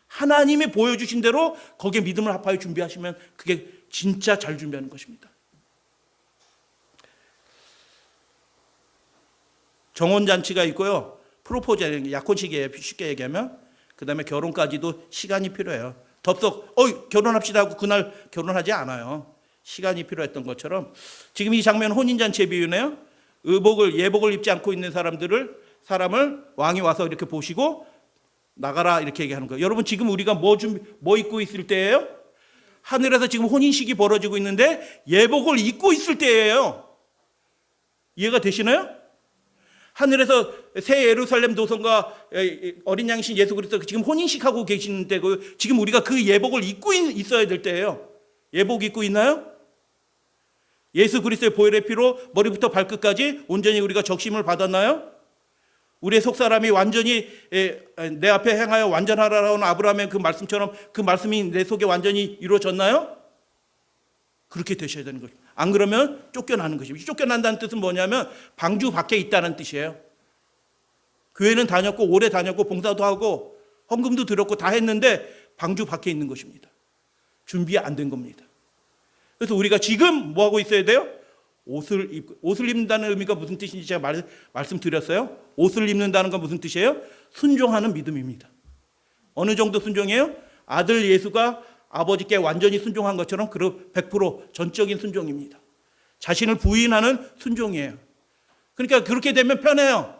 하나님이 보여주신 대로 거기에 믿음을 합하여 준비하시면 그게 진짜 잘 준비하는 것입니다. 정혼잔치가 있고요. 프로포즈, 약혼식이에요. 쉽게 얘기하면. 그 다음에 결혼까지도 시간이 필요해요. 덥석 결혼합시다 하고 그날 결혼하지 않아요. 시간이 필요했던 것처럼 지금 이 장면 혼인잔치의 비유네요. 예복을 입지 않고 있는 사람을 왕이 와서 이렇게 보시고 나가라 이렇게 얘기하는 거예요. 여러분 지금 우리가 뭐 입고 있을 때예요? 하늘에서 지금 혼인식이 벌어지고 있는데 예복을 입고 있을 때예요. 이해가 되시나요? 하늘에서 새 예루살렘 도성과 어린 양이신 예수 그리스도 지금 혼인식 하고 계시는 때고 지금 우리가 그 예복을 입고 있어야 될 때예요. 예복 입고 있나요? 예수 그리스도의 보혈의 피로 머리부터 발끝까지 온전히 우리가 적심을 받았나요? 우리의 속사람이 완전히 내 앞에 행하여 완전하라는 아브라함의 그 말씀처럼 그 말씀이 내 속에 완전히 이루어졌나요? 그렇게 되셔야 되는 거죠. 안 그러면 쫓겨나는 것입니다. 쫓겨난다는 뜻은 뭐냐면 방주 밖에 있다는 뜻이에요. 교회는 다녔고 오래 다녔고 봉사도 하고 헌금도 드렸고 다 했는데 방주 밖에 있는 것입니다. 준비 안 된 겁니다. 그래서 우리가 지금 뭐 하고 있어야 돼요? 옷을 입는다는 의미가 무슨 뜻인지 제가 말씀드렸어요. 옷을 입는다는 건 무슨 뜻이에요? 순종하는 믿음입니다. 어느 정도 순종이에요? 아들 예수가 아버지께 완전히 순종한 것처럼 100% 전적인 순종입니다. 자신을 부인하는 순종이에요. 그러니까 그렇게 되면 편해요.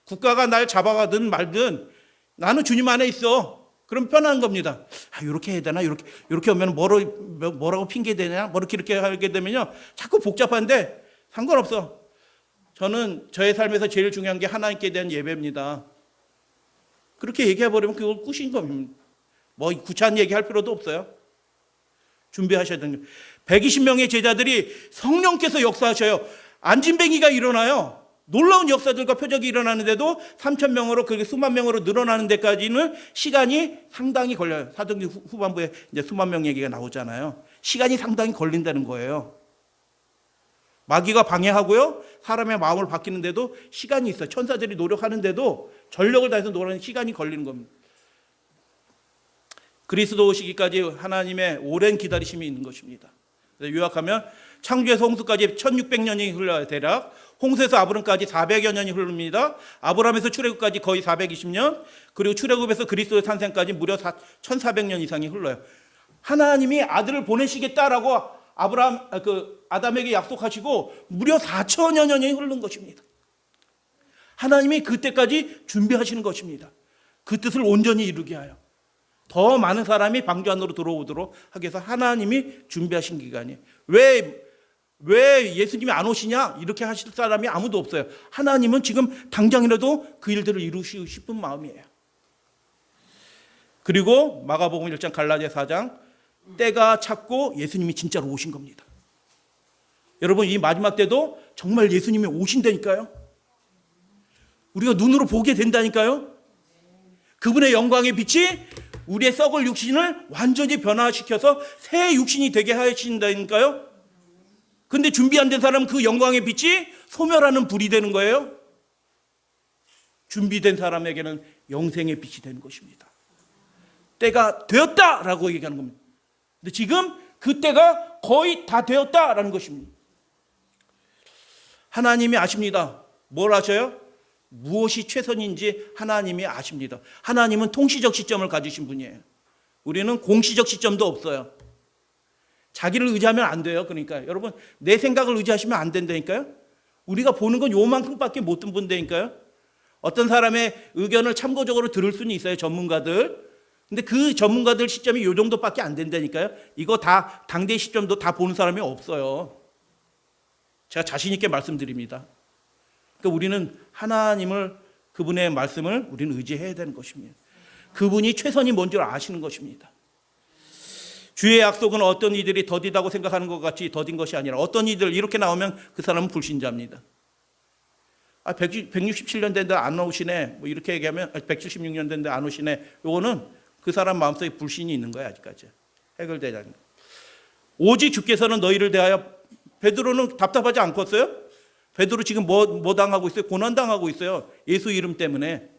국가가 날 잡아가든 말든 나는 주님 안에 있어. 그럼 편한 겁니다. 이렇게 해야 되나? 이렇게 하면 뭐라고 핑계 대냐? 이렇게 하게 되면요. 자꾸 복잡한데 상관없어. 저는 저의 삶에서 제일 중요한 게 하나님께 대한 예배입니다. 그렇게 얘기해버리면 그걸 꾸신 겁니다. 뭐 구차한 얘기할 필요도 없어요. 준비하셔야 되는 거예요. 120명의 제자들이 성령께서 역사하셔요. 안진뱅이가 일어나요. 놀라운 역사들과 표적이 일어나는데도 3,000명으로 그렇게 수만 명으로 늘어나는 데까지는 시간이 상당히 걸려요. 사도행전 후반부에 이제 수만 명 얘기가 나오잖아요. 시간이 상당히 걸린다는 거예요. 마귀가 방해하고요. 사람의 마음을 바뀌는데도 시간이 있어요. 천사들이 노력하는데도 전력을 다해서 노력하는 시간이 걸리는 겁니다. 그리스도 오시기까지 하나님의 오랜 기다리심이 있는 것입니다. 요약하면 창조에서 홍수까지 1600년이 흘러야 대략, 홍수에서 아브람까지 400여 년이 흐릅니다. 아브람에서 출애굽까지 거의 420년, 그리고 출애굽에서 그리스도의 탄생까지 무려 1400년 이상이 흘러요. 하나님이 아들을 보내시겠다라고 아담에게 약속하시고 무려 4000여 년이 흐른 것입니다. 하나님이 그때까지 준비하시는 것입니다. 그 뜻을 온전히 이루게 하여 더 많은 사람이 방주 안으로 들어오도록 하기 위해서 하나님이 준비하신 기간이에요. 왜 예수님이 안 오시냐? 이렇게 하실 사람이 아무도 없어요. 하나님은 지금 당장이라도 그 일들을 이루시고 싶은 마음이에요. 그리고 마가복음 1장 갈라디아 4장 때가 찼고 예수님이 진짜로 오신 겁니다. 여러분 이 마지막 때도 정말 예수님이 오신다니까요. 우리가 눈으로 보게 된다니까요. 그분의 영광의 빛이 우리의 썩을 육신을 완전히 변화시켜서 새 육신이 되게 하신다니까요. 근데 준비 안 된 사람은 그 영광의 빛이 소멸하는 불이 되는 거예요. 준비된 사람에게는 영생의 빛이 되는 것입니다. 때가 되었다라고 얘기하는 겁니다. 근데 지금 그 때가 거의 다 되었다라는 것입니다. 하나님이 아십니다. 뭘 아셔요? 무엇이 최선인지 하나님이 아십니다. 하나님은 통시적 시점을 가지신 분이에요. 우리는 공시적 시점도 없어요. 자기를 의지하면 안 돼요. 그러니까 여러분, 내 생각을 의지하시면 안 된다니까요. 우리가 보는 건 요만큼밖에 못 본다니까요. 어떤 사람의 의견을 참고적으로 들을 수는 있어요, 전문가들. 근데 그 전문가들 시점이 요 정도밖에 안 된다니까요. 이거 다 당대 시점도 다 보는 사람이 없어요. 제가 자신 있게 말씀드립니다. 그러니까 우리는 하나님을, 그분의 말씀을 우리는 의지해야 되는 것입니다. 그분이 최선이 뭔 줄 아시는 것입니다. 주의 약속은 어떤 이들이 더디다고 생각하는 것 같이 더딘 것이 아니라, 어떤 이들 이렇게 나오면 그 사람은 불신자입니다. 167년 됐는데 안 오시네, 뭐 이렇게 얘기하면 176년 됐는데 안 오시네, 요거는 그 사람 마음속에 불신이 있는 거예요. 아직까지 해결되지 않는 거예요. 오직 주께서는 너희를 대하여, 베드로는 답답하지 않겠어요? 베드로 지금 뭐 당하고 있어요? 고난당하고 있어요. 예수 이름 때문에.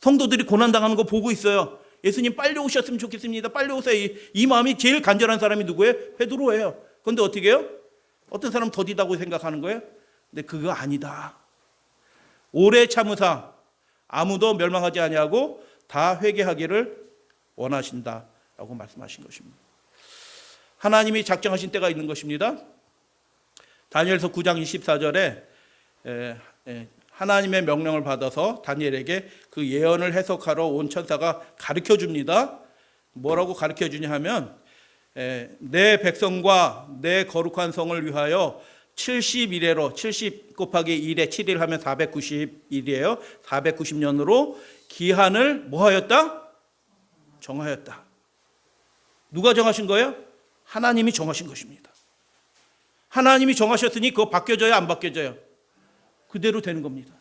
성도들이 고난당하는 거 보고 있어요. 예수님 빨리 오셨으면 좋겠습니다. 빨리 오세요. 이 마음이 제일 간절한 사람이 누구예요? 베드로예요. 그런데 어떻게 해요? 어떤 사람 더디다고 생각하는 거예요? 근데 그거 아니다. 오래 참으사 아무도 멸망하지 아니하고 다 회개하기를 원하신다라고 말씀하신 것입니다. 하나님이 작정하신 때가 있는 것입니다. 다니엘서 9장 24절에 하나님의 명령을 받아서 다니엘에게 그 예언을 해석하러 온 천사가 가르쳐 줍니다. 뭐라고 가르쳐 주냐 하면, 내 백성과 내 거룩한 성을 위하여 70일에로, 70 곱하기 1에 7일 하면 490일이에요. 490년으로 기한을 뭐 하였다? 정하였다. 누가 정하신 거예요? 하나님이 정하신 것입니다. 하나님이 정하셨으니 그거 바뀌어져요, 안 바뀌어져요? 그대로 되는 겁니다.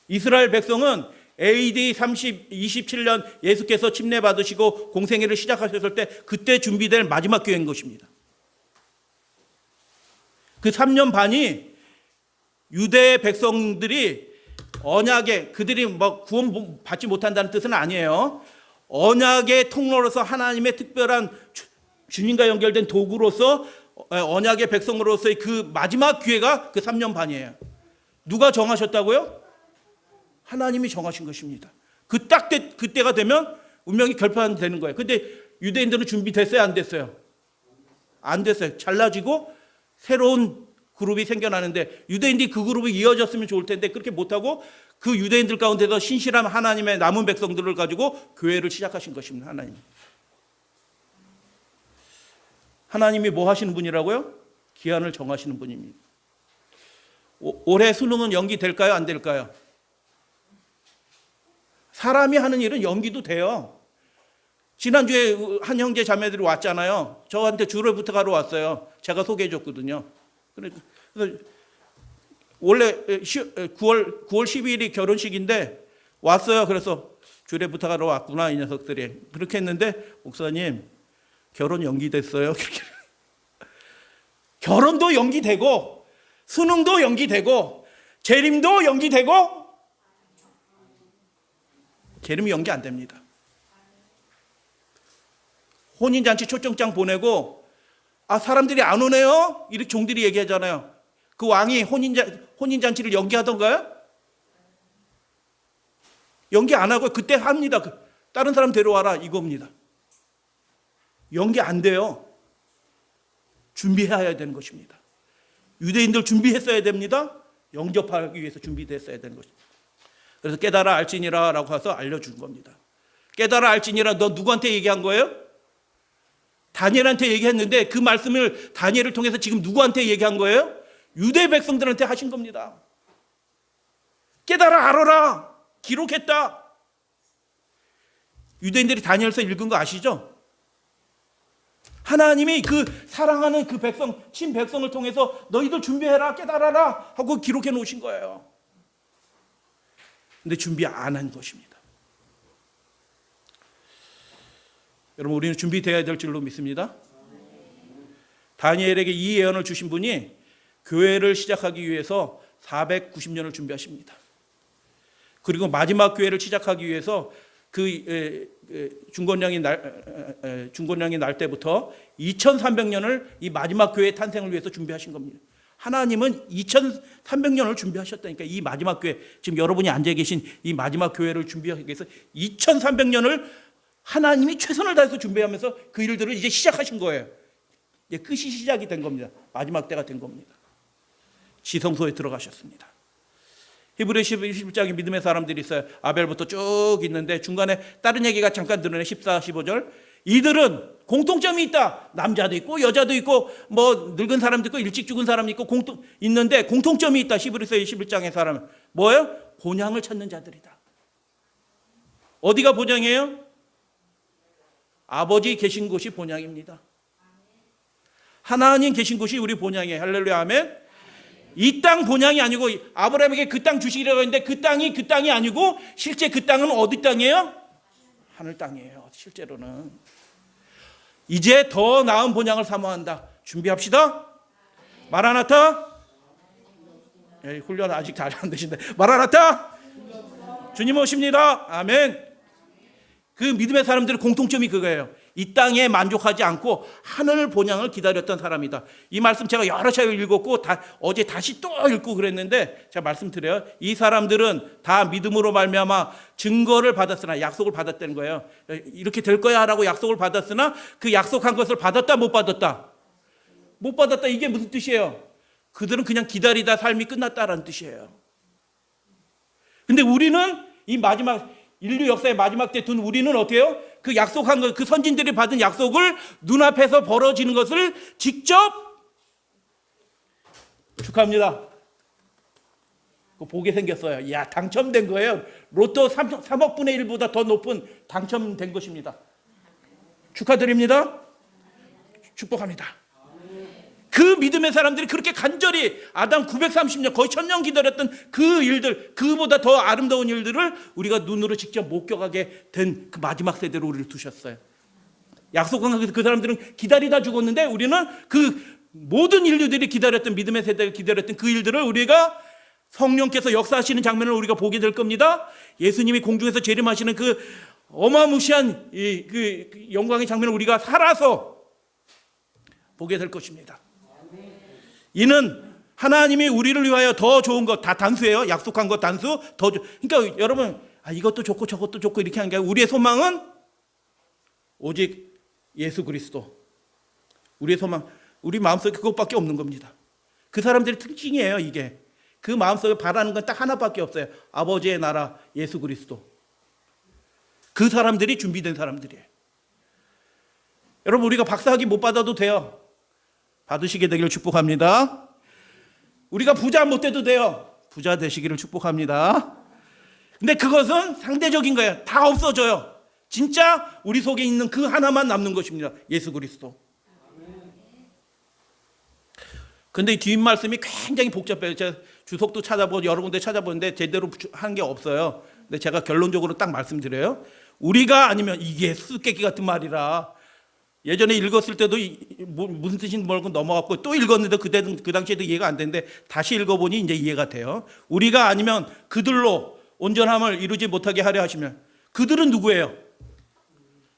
이스라엘 백성은 AD 27년 예수께서 침례 받으시고 공생애를 시작하셨을 때 그때 준비될 마지막 교회인 것입니다. 그 3년 반이 유대 백성들이 언약에, 그들이 뭐 구원 받지 못한다는 뜻은 아니에요. 언약의 통로로서 하나님의 특별한 주님과 연결된 도구로서 언약의 백성으로서의 그 마지막 기회가 그 3년 반이에요. 누가 정하셨다고요? 하나님이 정하신 것입니다. 그때가 되면 운명이 결판되는 거예요. 근데 유대인들은 준비됐어요, 안 됐어요? 안 됐어요. 잘라지고 새로운 그룹이 생겨나는데, 유대인들이 그 그룹이 이어졌으면 좋을 텐데 그렇게 못하고 그 유대인들 가운데서 신실한 하나님의 남은 백성들을 가지고 교회를 시작하신 것입니다. 하나님이 뭐 하시는 분이라고요? 기한을 정하시는 분입니다. 올해 수능은 연기될까요, 안 될까요? 사람이 하는 일은 연기도 돼요. 지난주에 한 형제 자매들이 왔잖아요. 저한테 주를 부탁하러 왔어요. 제가 소개해 줬거든요. 그래서 원래 9월 12일이 결혼식인데 왔어요. 그래서 주례 부탁하러 왔구나, 이 녀석들이. 그렇게 했는데, 목사님 결혼 연기됐어요. 결혼도 연기되고 수능도 연기되고 재림도 연기되고, 재림이 연기 안 됩니다. 혼인잔치 초청장 보내고 사람들이 안 오네요, 이렇게 종들이 얘기하잖아요. 그 왕이 혼인잔치를 연기하던가요? 연기 안 하고 그때 합니다. 다른 사람 데려와라, 이겁니다. 연기 안 돼요. 준비해야 되는 것입니다. 유대인들 준비했어야 됩니다. 영접하기 위해서 준비됐어야 되는 것입니다. 그래서 깨달아 알지니라 라고 해서 알려준 겁니다. 깨달아 알지니라, 너 누구한테 얘기한 거예요? 다니엘한테 얘기했는데 그 말씀을 다니엘을 통해서 지금 누구한테 얘기한 거예요? 유대 백성들한테 하신 겁니다. 깨달아 알아라, 기록했다. 유대인들이 다니엘서 읽은 거 아시죠? 하나님이 그 사랑하는 그 백성, 친백성을 통해서 너희들 준비해라, 깨달아라 하고 기록해 놓으신 거예요. 근데 준비 안 한 것입니다. 여러분, 우리는 준비되어야 될 줄로 믿습니다. 다니엘에게 이 예언을 주신 분이 교회를 시작하기 위해서 490년을 준비하십니다. 그리고 마지막 교회를 시작하기 위해서 중건령이 날 때부터 2300년을 이 마지막 교회 탄생을 위해서 준비하신 겁니다. 하나님은 2300년을 준비하셨다니까. 이 마지막 교회, 지금 여러분이 앉아 계신 이 마지막 교회를 준비하기 위해서 2300년을 하나님이 최선을 다해서 준비하면서 그 일들을 이제 시작하신 거예요. 이제 끝이 시작이 된 겁니다. 마지막 때가 된 겁니다. 지성소에 들어가셨습니다. 히브리서 11장에 믿음의 사람들이 있어요. 아벨부터 쭉 있는데 중간에 다른 얘기가 잠깐 들으네. 14, 15절. 이들은 공통점이 있다. 남자도 있고 여자도 있고 뭐 늙은 사람도 있고 일찍 죽은 사람도 있고 있는데 공통점이 있다. 히브리서 11장의 사람은 뭐예요? 본향을 찾는 자들이다. 어디가 본향이에요? 아버지 계신 곳이 본향입니다. 하나님 계신 곳이 우리 본향이에요. 할렐루야, 아멘. 이 땅 본향이 아니고 아브라함에게 그 땅 주시기라고 했는데 그 땅이 아니고 실제 그 땅은 어디 땅이에요? 하늘 땅이에요. 실제로는. 이제 더 나은 본향을 사모한다. 준비합시다. 마라나타. 훈련 아직 잘 안 되신데. 마라나타. 주님 오십니다. 아멘. 그 믿음의 사람들의 공통점이 그거예요. 이 땅에 만족하지 않고 하늘 본향을 기다렸던 사람이다. 이 말씀 제가 여러 차례 읽었고 어제 다시 또 읽고 그랬는데 제가 말씀드려요. 이 사람들은 다 믿음으로 말미암아 증거를 받았으나, 약속을 받았다는 거예요. 이렇게 될 거야 라고 약속을 받았으나 그 약속한 것을 받았다 못 받았다? 못 받았다. 이게 무슨 뜻이에요? 그들은 그냥 기다리다 삶이 끝났다라는 뜻이에요. 근데 우리는 이 마지막 인류 역사의 마지막 때 둔 우리는 어떻게 해요? 그 약속한 것, 그 선진들이 받은 약속을 눈앞에서 벌어지는 것을 직접 축하합니다. 그거 보게 생겼어요. 야, 당첨된 거예요. 로또 3억 분의 1보다 더 높은 당첨된 것입니다. 축하드립니다. 축복합니다. 그 믿음의 사람들이 그렇게 간절히 아담 930년 거의 1000년 기다렸던 그 일들, 그보다 더 아름다운 일들을 우리가 눈으로 직접 목격하게 된 그 마지막 세대로 우리를 두셨어요. 약속한 그 사람들은 기다리다 죽었는데 우리는 그 모든 인류들이 기다렸던, 믿음의 세대가 기다렸던 그 일들을 우리가 성령께서 역사하시는 장면을 우리가 보게 될 겁니다. 예수님이 공중에서 재림하시는 그 어마무시한 그 영광의 장면을 우리가 살아서 보게 될 것입니다. 이는 하나님이 우리를 위하여 더 좋은 것, 다 단수예요. 약속한 것 단수. 그러니까 여러분, 이것도 좋고 저것도 좋고 이렇게 하는 게 아니라 우리의 소망은 오직 예수 그리스도. 우리의 소망, 우리 마음속에 그것밖에 없는 겁니다. 그 사람들의 특징이에요. 이게 그 마음속에 바라는 건 딱 하나밖에 없어요. 아버지의 나라 예수 그리스도. 그 사람들이 준비된 사람들이에요. 여러분, 우리가 박사학위 못 받아도 돼요. 받으시게 되기를 축복합니다. 우리가 부자 못 돼도 돼요. 부자 되시기를 축복합니다. 근데 그것은 상대적인 거예요. 다 없어져요. 진짜 우리 속에 있는 그 하나만 남는 것입니다. 예수 그리스도. 근데 이 뒷말씀이 굉장히 복잡해요. 제가 주석도 찾아보고 여러 군데 찾아보는데 제대로 한 게 없어요. 근데 제가 결론적으로 딱 말씀드려요. 우리가 아니면 이게 수수께끼 같은 말이라 예전에 읽었을 때도 무슨 뜻인지 모르고 넘어갔고 또 읽었는데 그 당시에도 이해가 안 되는데 다시 읽어보니 이제 이해가 돼요. 우리가 아니면 그들로 온전함을 이루지 못하게 하려 하시면, 그들은 누구예요?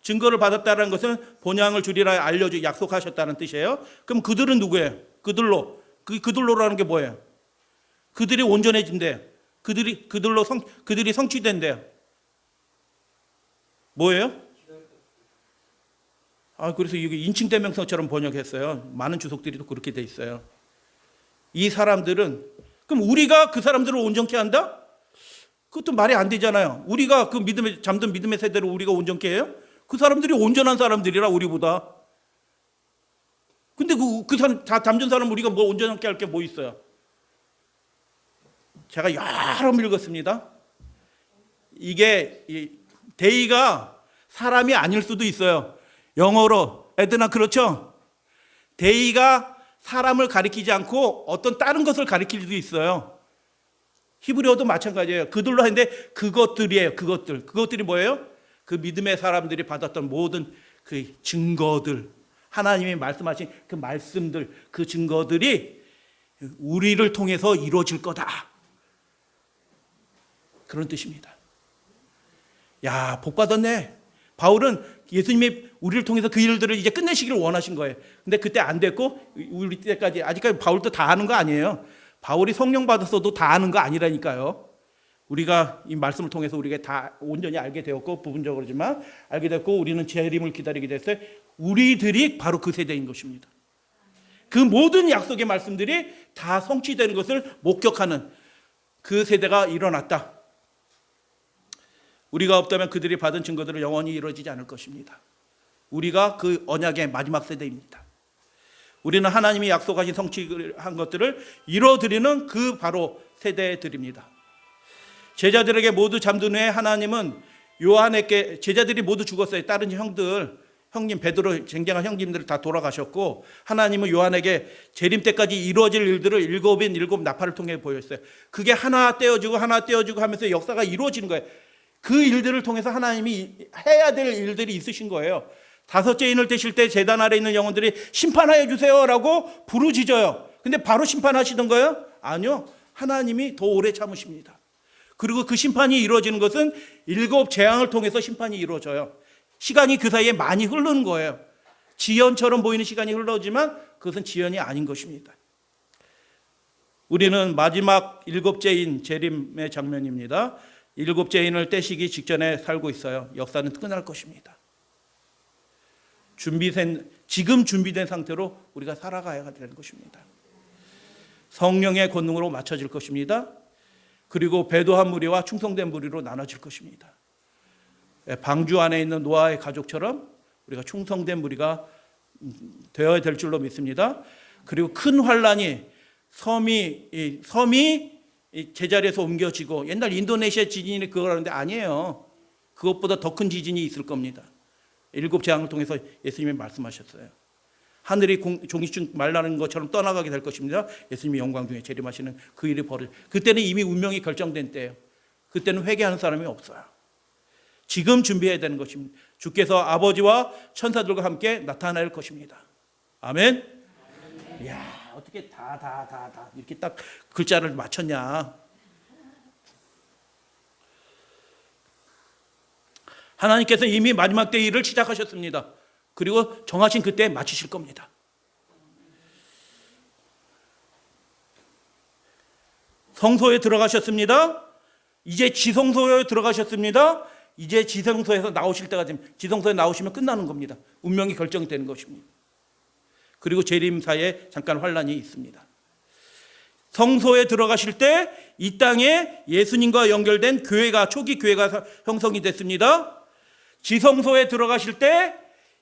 증거를 받았다는 것은 본향을 주리라 알려주 약속하셨다는 뜻이에요. 그럼 그들은 누구예요? 그들로라는 게 뭐예요? 그들이 온전해진대요. 그들이 성취된대요. 뭐예요? 그래서 이게 인칭대명사처럼 번역했어요. 많은 주석들이 또 그렇게 돼 있어요. 이 사람들은, 그럼 우리가 그 사람들을 온전케 한다? 그것도 말이 안 되잖아요. 우리가 그 잠든 믿음의 세대로 우리가 온전케 해요? 그 사람들이 온전한 사람들이라, 우리보다. 근데 다 잠든 사람 우리가 뭐 온전하게 할 게 뭐 있어요? 제가 여러 번 읽었습니다. 이게 데이가 사람이 아닐 수도 있어요. 영어로 에드나, 그렇죠? 데이가 사람을 가리키지 않고 어떤 다른 것을 가리킬 수도 있어요. 히브리어도 마찬가지예요. 그들로 했는데 그것들이에요. 그것들이 뭐예요? 그 믿음의 사람들이 받았던 모든 그 증거들, 하나님이 말씀하신 그 말씀들, 그 증거들이 우리를 통해서 이루어질 거다. 그런 뜻입니다. 야, 복 받았네. 바울은 예수님이 우리를 통해서 그 일들을 이제 끝내시기를 원하신 거예요. 근데 그때 안 됐고 우리 때까지 아직까지 바울도 다 아는 거 아니에요. 바울이 성령 받았어도 다 아는 거 아니라니까요. 우리가 이 말씀을 통해서 우리가 다 온전히 알게 되었고 부분적으로지만 알게 됐고 우리는 재림을 기다리게 됐어요. 우리들이 바로 그 세대인 것입니다. 그 모든 약속의 말씀들이 다 성취되는 것을 목격하는 그 세대가 일어났다. 우리가 없다면 그들이 받은 증거들은 영원히 이루어지지 않을 것입니다. 우리가 그 언약의 마지막 세대입니다. 우리는 하나님이 약속하신 성취한 것들을 이루어드리는 그 바로 세대들입니다. 제자들에게 모두 잠든 후에 하나님은 요한에게, 제자들이 모두 죽었어요. 다른 형님 베드로 쟁쟁한 형님들 다 돌아가셨고, 하나님은 요한에게 재림 때까지 이루어질 일들을 일곱 나팔을 통해 보였어요. 그게 하나 떼어주고 하면서 역사가 이루어지는 거예요. 그 일들을 통해서 하나님이 해야 될 일들이 있으신 거예요. 다섯째 인을 떼실 때 제단 아래 있는 영혼들이 심판하여 주세요라고 부르짖어요. 근데 바로 심판하시던 거예요? 아니요. 하나님이 더 오래 참으십니다. 그리고 그 심판이 이루어지는 것은 7 재앙을 통해서 심판이 이루어져요. 시간이 그 사이에 많이 흐르는 거예요. 지연처럼 보이는 시간이 흘러지만 그것은 지연이 아닌 것입니다. 우리는 마지막 7째인 재림의 장면입니다. 7째 인을 떼시기 직전에 살고 있어요. 역사는 끝날 것입니다. 지금 준비된 상태로 우리가 살아가야 되는 것입니다. 성령의 권능으로 맞춰질 것입니다. 그리고 배도한 무리와 충성된 무리로 나눠질 것입니다. 방주 안에 있는 노아의 가족처럼 우리가 충성된 무리가 되어야 될 줄로 믿습니다. 그리고 큰 환란이 섬이 제자리에서 옮겨지고, 옛날 인도네시아 지진이 그거라는데 아니에요. 그것보다 더 큰 지진이 있을 겁니다. 7 재앙을 통해서 예수님이 말씀하셨어요. 하늘이 종이축 말라는 것처럼 떠나가게 될 것입니다. 예수님이 영광 중에 재림하시는 그 일이 벌어져. 그때는 이미 운명이 결정된 때예요. 그때는 회개하는 사람이 없어요. 지금 준비해야 되는 것입니다. 주께서 아버지와 천사들과 함께 나타날 것입니다. 아멘. 이야, 어떻게 다 이렇게 딱 글자를 맞췄냐. 하나님께서 이미 마지막 때 일을 시작하셨습니다. 그리고 정하신 그때 마치실 겁니다. 성소에 들어가셨습니다. 이제 지성소에 들어가셨습니다. 이제 지성소에서 나오실 때가 됩니다. 지성소에 나오시면 끝나는 겁니다. 운명이 결정되는 것입니다. 그리고 재림사에 잠깐 환란이 있습니다. 성소에 들어가실 때 이 땅에 예수님과 연결된 교회가, 초기 교회가 형성이 됐습니다. 지성소에 들어가실 때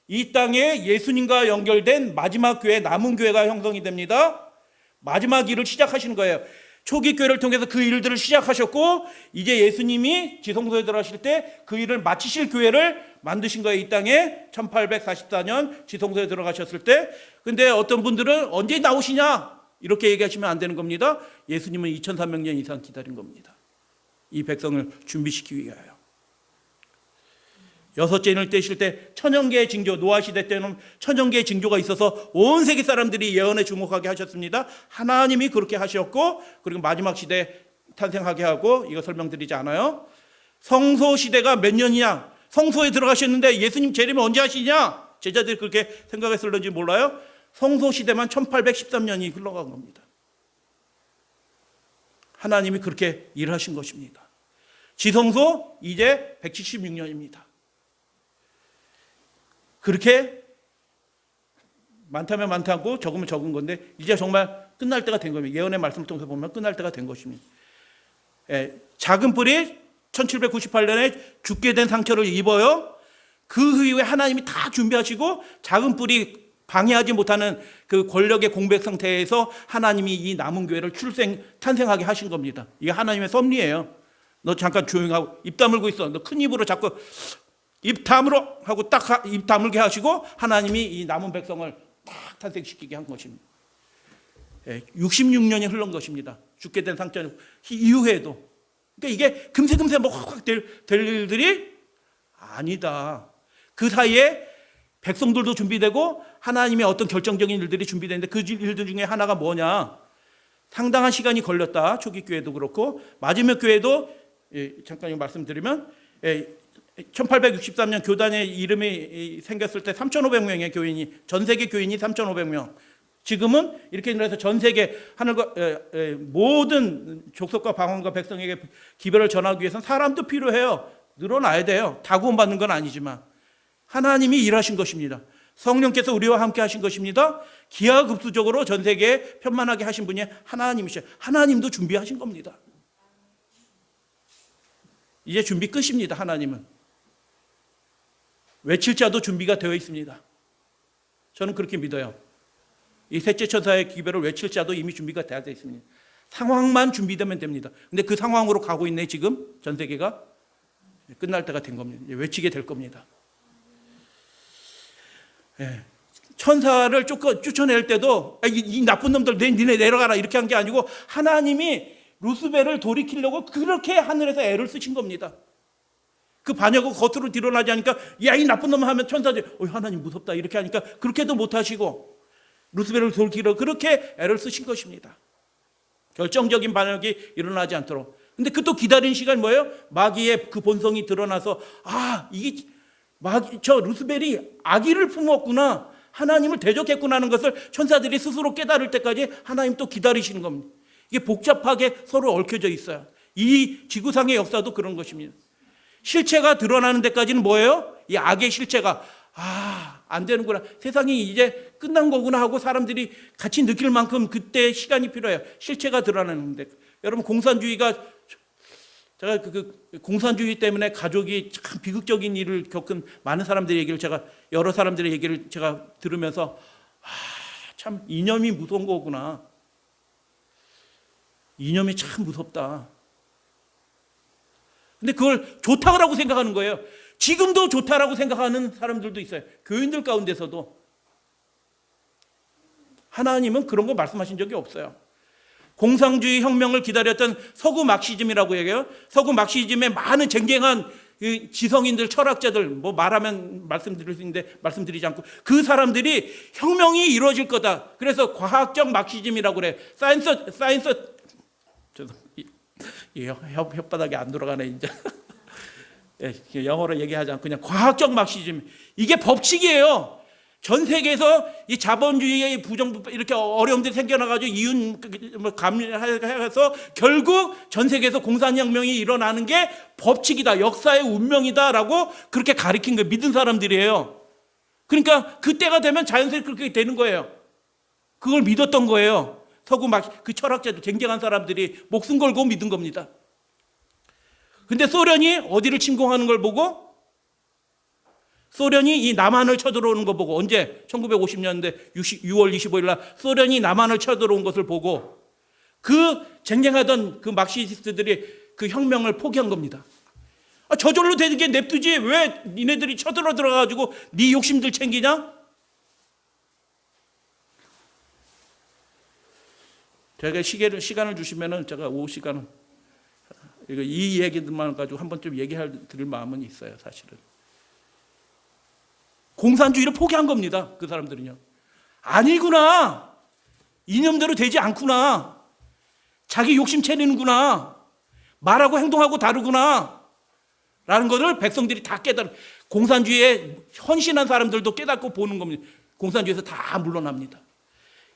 이 땅에 예수님과 연결된 마지막 교회, 남은 교회가 형성이 됩니다. 마지막 일을 시작하시는 거예요. 초기 교회를 통해서 그 일들을 시작하셨고, 이제 예수님이 지성소에 들어가실 때 그 일을 마치실 교회를 만드신 거예요. 이 땅에 1844년 지성소에 들어가셨을 때. 근데 어떤 분들은 언제 나오시냐 이렇게 얘기하시면 안 되는 겁니다. 예수님은 2300년 이상 기다린 겁니다. 이 백성을 준비시키기 위하여. 6째 인을 떼실 때 천연계의 징조, 노아 시대 때는 천연계의 징조가 있어서 온 세계 사람들이 예언에 주목하게 하셨습니다. 하나님이 그렇게 하셨고, 그리고 마지막 시대 탄생하게 하고, 이거 설명드리지 않아요. 성소 시대가 몇 년이냐? 성소에 들어가셨는데 예수님 재림을 언제 하시냐? 제자들이 그렇게 생각했을런지 몰라요. 성소 시대만 1813년이 흘러간 겁니다. 하나님이 그렇게 일하신 것입니다. 지성소 이제 176년입니다. 그렇게 많다면 많다고 적으면 적은 건데 이제 정말 끝날 때가 된 겁니다. 예언의 말씀을 통해서 보면 끝날 때가 된 것입니다. 작은 뿔이 1798년에 죽게 된 상처를 입어요. 그 이후에 하나님이 다 준비하시고 작은 뿔이 방해하지 못하는 그 권력의 공백 상태에서 하나님이 이 남은 교회를 탄생하게 하신 겁니다. 이게 하나님의 섭리예요. 너 잠깐 조용하고 입 다물고 있어. 너 큰 입으로 자꾸 입 다물어 하고 딱 입 다물게 하시고 하나님이 이 남은 백성을 딱 탄생시키게 한 것입니다. 66년이 흘른 것입니다. 죽게 된 상처 이후에도. 그러니까 이게 금세 뭐 확 될 일들이 아니다. 그 사이에 백성들도 준비되고 하나님의 어떤 결정적인 일들이 준비되는데 그 일들 중에 하나가 뭐냐? 상당한 시간이 걸렸다. 초기 교회도 그렇고 마지막 교회도 잠깐 말씀드리면 1863년 교단의 이름이 생겼을 때 3,500명의 교인이, 전 세계 교인이 3,500명. 지금은 이렇게 해서 전 세계 하늘과 모든 족속과 방언과 백성에게 기별을 전하기 위해서는 사람도 필요해요. 늘어나야 돼요. 다 구원받는 건 아니지만 하나님이 일하신 것입니다. 성령께서 우리와 함께 하신 것입니다. 기하급수적으로 전 세계에 편만하게 하신 분이 하나님이셔요. 하나님도 준비하신 겁니다. 이제 준비 끝입니다. 하나님은 외칠 자도 준비가 되어 있습니다. 저는 그렇게 믿어요. 이 셋째 천사의 기별을 외칠 자도 이미 준비가 되어 있습니다. 상황만 준비되면 됩니다. 근데 그 상황으로 가고 있네. 지금 전 세계가 끝날 때가 된 겁니다. 이제 외치게 될 겁니다. 예. 천사를 쫓아낼 때도 이 나쁜 놈들 니네 내려가라 이렇게 한 게 아니고 하나님이 루스벨을 돌이키려고 그렇게 하늘에서 애를 쓰신 겁니다. 그 반역을 겉으로 드러나지 않으니까 야 이 나쁜 놈 하면 천사들이 하나님 무섭다 이렇게 하니까 그렇게도 못하시고 루스벨을 돌이키려고 그렇게 애를 쓰신 것입니다. 결정적인 반역이 일어나지 않도록. 근데 그 또 기다린 시간이 뭐예요? 마귀의 그 본성이 드러나서 이게 저 루스벨이 악의를 품었구나, 하나님을 대적했구나 하는 것을 천사들이 스스로 깨달을 때까지 하나님 또 기다리시는 겁니다. 이게 복잡하게 서로 얽혀져 있어요. 이 지구상의 역사도 그런 것입니다. 실체가 드러나는 데까지는 뭐예요? 이 악의 실체가 안 되는구나, 세상이 이제 끝난 거구나 하고 사람들이 같이 느낄 만큼 그때 시간이 필요해요. 실체가 드러나는데. 여러분, 공산주의가, 제가 그 공산주의 때문에 가족이 참 비극적인 일을 겪은 많은 사람들의 얘기를 여러 사람들의 얘기를 제가 들으면서 참 이념이 무서운 거구나, 이념이 참 무섭다. 근데 그걸 좋다고 생각하는 거예요. 지금도 좋다라고 생각하는 사람들도 있어요. 교인들 가운데서도. 하나님은 그런 거 말씀하신 적이 없어요. 공산주의 혁명을 기다렸던 서구 막시즘이라고 얘기해요. 서구 막시즘의 많은 쟁쟁한 지성인들, 철학자들, 말하면 말씀드릴 수 있는데 말씀드리지 않고, 그 사람들이 혁명이 이루어질 거다. 그래서 과학적 막시즘이라고 그래. 혓바닥이 안 돌아가네 이제. 영어로 얘기하지 않고 그냥 과학적 막시즘. 이게 법칙이에요. 전 세계에서 이 자본주의의 부정부 이렇게 어려움들이 생겨나가지고 이윤 감해서 결국 전 세계에서 공산혁명이 일어나는 게 법칙이다, 역사의 운명이다라고 그렇게 가리킨 거예요. 믿은 사람들이에요. 그러니까 그때가 되면 자연스럽게 그렇게 되는 거예요. 그걸 믿었던 거예요. 서구 그 철학자들, 쟁쟁한 사람들이 목숨 걸고 믿은 겁니다. 근데 소련이 어디를 침공하는 걸 보고, 소련이 이 남한을 쳐들어오는 거 보고, 언제 1950년대 6월 25일 날 소련이 남한을 쳐들어온 것을 보고 그 쟁쟁하던 그 막시스트들이 그 혁명을 포기한 겁니다. 저절로 되게 냅두지 왜 니네들이 쳐들어가지고 네 욕심들 챙기냐? 제가 시간을 주시면은 제가 오후 시간은 이 얘기들만 가지고 한 번쯤 드릴 마음은 있어요. 사실은 공산주의를 포기한 겁니다. 그 사람들은요. 아니구나, 이념대로 되지 않구나, 자기 욕심 채리는구나, 말하고 행동하고 다르구나 라는 것을 백성들이 다 공산주의에 헌신한 사람들도 깨닫고 보는 겁니다. 공산주의에서 다 물러납니다.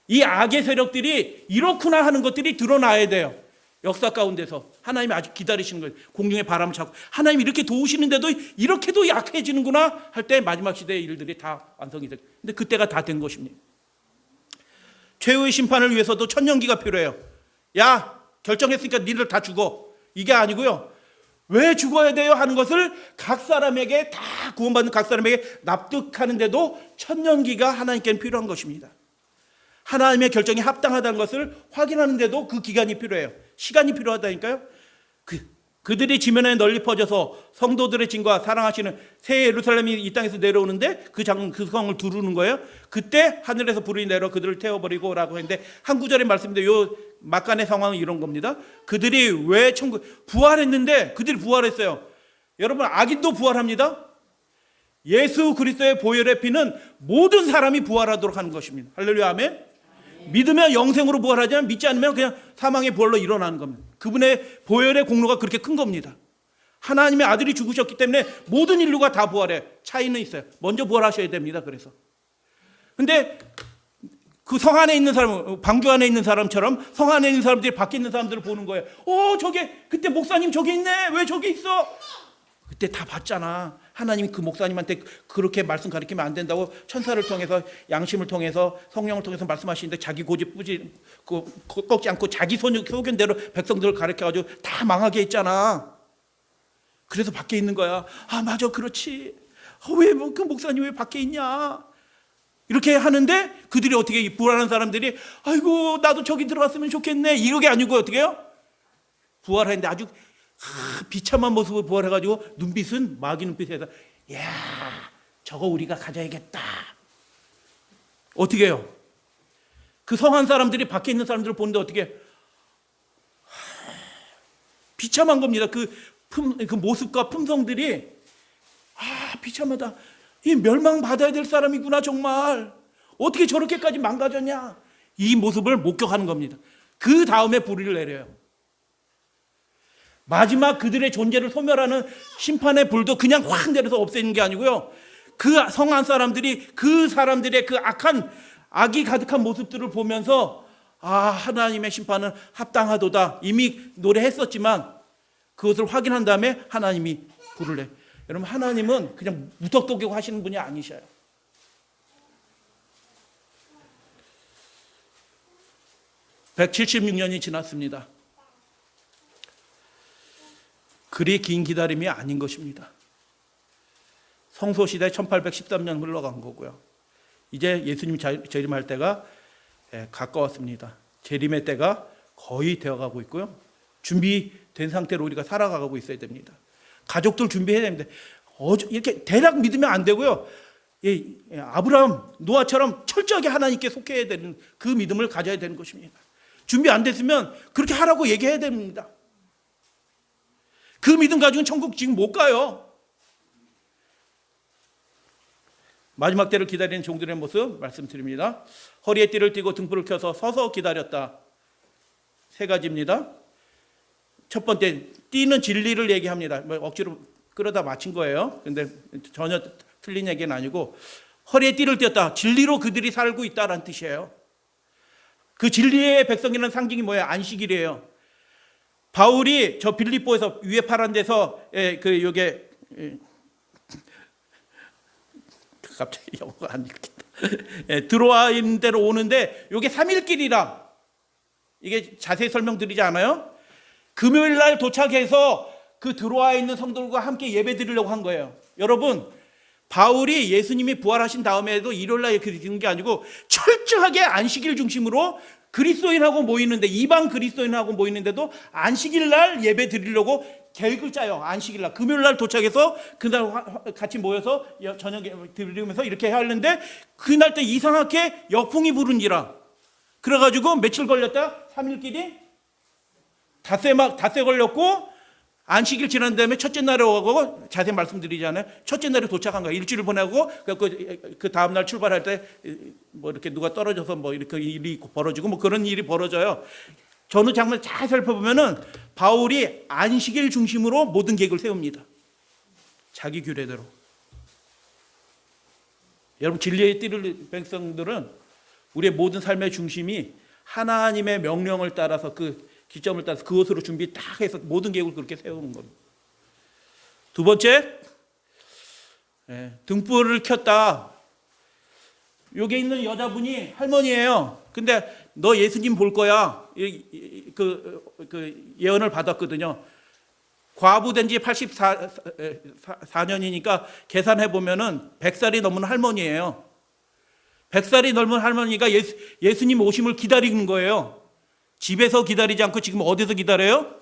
이 악의 세력들이 이렇구나 하는 것들이 드러나야 돼요. 역사 가운데서 하나님이 아직 기다리시는 거예요. 공중의 바람을 잡고 하나님이 이렇게 도우시는데도 이렇게도 약해지는구나 할 때 마지막 시대의 일들이 다 완성이 돼요. 근데 그때가 다 된 것입니다. 최후의 심판을 위해서도 천년기가 필요해요. 야, 결정했으니까 니들 다 죽어, 이게 아니고요. 왜 죽어야 돼요 하는 것을 각 사람에게, 다 구원받는 각 사람에게 납득하는데도 천년기가 하나님께는 필요한 것입니다. 하나님의 결정이 합당하다는 것을 확인하는데도 그 기간이 필요해요. 시간이 필요하다니까요. 그들이 지면에 널리 퍼져서 성도들의 진과 사랑하시는 새 예루살렘이 이 땅에서 내려오는데 그 성을 두르는 거예요. 그때 하늘에서 불이 내려 그들을 태워버리고 라고 했는데, 한 구절의 말씀인데 요 막간의 상황은 이런 겁니다. 그들이 왜 부활했는데, 그들이 부활했어요. 여러분, 악인도 부활합니다. 예수 그리스도의 보혈의 피는 모든 사람이 부활하도록 하는 것입니다. 할렐루야, 아멘. 믿으면 영생으로 부활하지만 믿지 않으면 그냥 사망의 부활로 일어나는 겁니다. 그분의 보혈의 공로가 그렇게 큰 겁니다. 하나님의 아들이 죽으셨기 때문에 모든 인류가 다 부활해. 차이는 있어요. 먼저 부활하셔야 됩니다. 그래서. 근데 그 성 안에 있는 사람, 방주 안에 있는 사람처럼 성 안에 있는 사람들이 밖에 있는 사람들을 보는 거예요. 저게 그때 목사님 저기 있네. 왜 저기 있어? 그때 다 봤잖아. 하나님이 그 목사님한테 그렇게 말씀 가르치면 안 된다고 천사를 통해서, 양심을 통해서, 성령을 통해서 말씀하시는데 자기 고집 꺾지 않고 자기 소견대로 백성들을 가르쳐가지고 다 망하게 했잖아. 그래서 밖에 있는 거야. 맞아, 그렇지. 왜 그 목사님 왜 밖에 있냐? 이렇게 하는데 그들이 어떻게, 부활한 사람들이 아이고 나도 저기 들어갔으면 좋겠네, 이게 아니고 어떻게 해요? 부활했는데 아주 비참한 모습을 부활해가지고 눈빛은 마귀 눈빛에서 야, 저거 우리가 가져야겠다. 어떻게 해요? 그 성한 사람들이 밖에 있는 사람들을 보는데 어떻게 비참한 겁니다. 그 모습과 품성들이 비참하다. 이 멸망받아야 될 사람이구나. 정말 어떻게 저렇게까지 망가졌냐. 이 모습을 목격하는 겁니다. 그 다음에 불의를 내려요. 마지막 그들의 존재를 소멸하는 심판의 불도 그냥 확 내려서 없애는 게 아니고요, 그 성한 사람들이 그 사람들의 그 악이 가득한 모습들을 보면서 하나님의 심판은 합당하도다, 이미 노래했었지만 그것을 확인한 다음에 하나님이 불을 내. 여러분, 하나님은 그냥 무턱대고 하시는 분이 아니셔요. (176년이) 지났습니다. 그리 긴 기다림이 아닌 것입니다. 성소시대 1813년 흘러간 거고요. 이제 예수님 재림할 때가 가까웠습니다. 재림의 때가 거의 되어가고 있고요. 준비된 상태로 우리가 살아가고 있어야 됩니다. 가족들 준비해야 됩니다. 이렇게 대략 믿으면 안 되고요. 아브라함, 노아처럼 철저하게 하나님께 속해야 되는 그 믿음을 가져야 되는 것입니다. 준비 안 됐으면 그렇게 하라고 얘기해야 됩니다. 그 믿음 가지고는 천국 지금 못 가요. 마지막 때를 기다리는 종들의 모습 말씀드립니다. 허리에 띠를 띠고 등불을 켜서 서서 기다렸다. 세 가지입니다. 첫 번째, 띠는 진리를 얘기합니다. 억지로 끌어다 맞힌 거예요. 근데 전혀 틀린 얘기는 아니고, 허리에 띠를 띄었다. 진리로 그들이 살고 있다라는 뜻이에요. 그 진리의 백성이라는 상징이 뭐예요? 안식일이에요. 바울이 저 빌립보에서 위에 파란 데서 요게 갑자기 영어가 안 읽힌다. 들어와 있는 데로 오는데 요게 3일길이라, 이게 자세히 설명드리지 않아요? 금요일 날 도착해서 그 들어와 있는 성도들과 함께 예배 드리려고 한 거예요. 여러분, 바울이 예수님이 부활하신 다음에도 일요일 날 이렇게 드리는 게 아니고 철저하게 안식일 중심으로 그리스도인하고 모이는데, 이방 그리스도인하고 모이는데도 안식일 날 예배 드리려고 계획을 짜요. 안식일 날, 금요일 날 도착해서 그날 같이 모여서 저녁에 드리면서 이렇게 하는데, 그날 때 이상하게 역풍이 부른지라 그래가지고 며칠 걸렸다? 3일끼리 닷새 걸렸고, 안식일 지난 다음에 첫째 날에 오고, 자세히 말씀드리잖아요. 첫째 날에 도착한 거예요. 일주일 보내고 그 다음 날 출발할 때 뭐 이렇게 누가 떨어져서 뭐 이렇게 일이 벌어지고 뭐 그런 일이 벌어져요. 전후 장면 잘 살펴보면은 바울이 안식일 중심으로 모든 계획을 세웁니다. 자기 규례대로. 여러분, 진리의 띠를 백성들은 우리의 모든 삶의 중심이 하나님의 명령을 따라서, 그 기점을 따라서 그것으로 준비 딱 해서 모든 계획을 그렇게 세우는 겁니다. 두 번째, 등불을 켰다. 여기 있는 여자분이 할머니예요. 근데 너 예수님 볼 거야. 그 예언을 받았거든요. 과부된 지 84년이니까 계산해 보면은 100살이 넘은 할머니예요. 100살이 넘은 할머니가 예수님 오심을 기다리는 거예요. 집에서 기다리지 않고 지금 어디서 기다려요?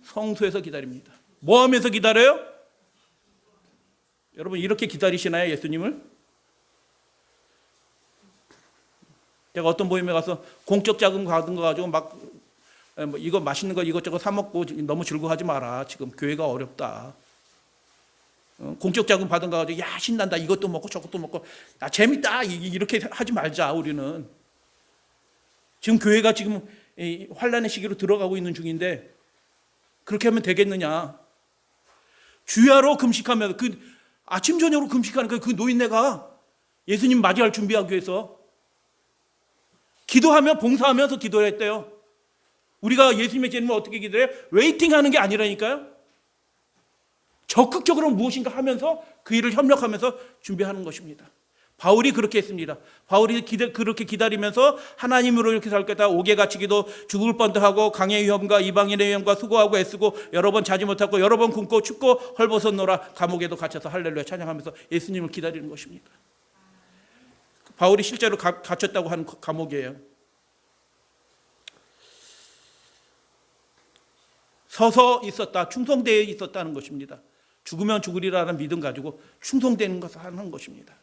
성소에서 기다립니다. 뭐 하면서 기다려요? 여러분, 이렇게 기다리시나요, 예수님을? 제가 어떤 모임에 가서 공적 자금 받은 거 가지고 막 이거 맛있는 거 이것저것 사 먹고 너무 즐거워하지 마라. 지금 교회가 어렵다. 공적 자금 받은 거 가지고 야, 신난다. 이것도 먹고 저것도 먹고 재밌다. 이렇게 하지 말자. 우리는 지금 교회가 지금 환란의 시기로 들어가고 있는 중인데 그렇게 하면 되겠느냐? 주야로 금식하면서 그 아침 저녁으로 금식하니까 그 노인네가 예수님 맞이할 준비하기 위해서 기도하며 봉사하면서 기도를 했대요. 우리가 예수님의 재림을 어떻게 기도해요? 웨이팅하는 게 아니라니까요. 적극적으로 무엇인가 하면서 그 일을 협력하면서 준비하는 것입니다. 바울이 그렇게 했습니다. 바울이 그렇게 기다리면서 하나님으로 이렇게 살 거다. 옥에 갇히기도 죽을 뻔도 하고 강의 위험과 이방인의 위험과 수고하고 애쓰고 여러 번 자지 못하고 여러 번 굶고 춥고 헐벗었노라. 감옥에도 갇혀서 할렐루야 찬양하면서 예수님을 기다리는 것입니다. 바울이 실제로 갇혔다고 하는 감옥이에요. 서서 있었다. 충성되어 있었다는 것입니다. 죽으면 죽으리라는 믿음 가지고 충성되는 것을 하는 것입니다.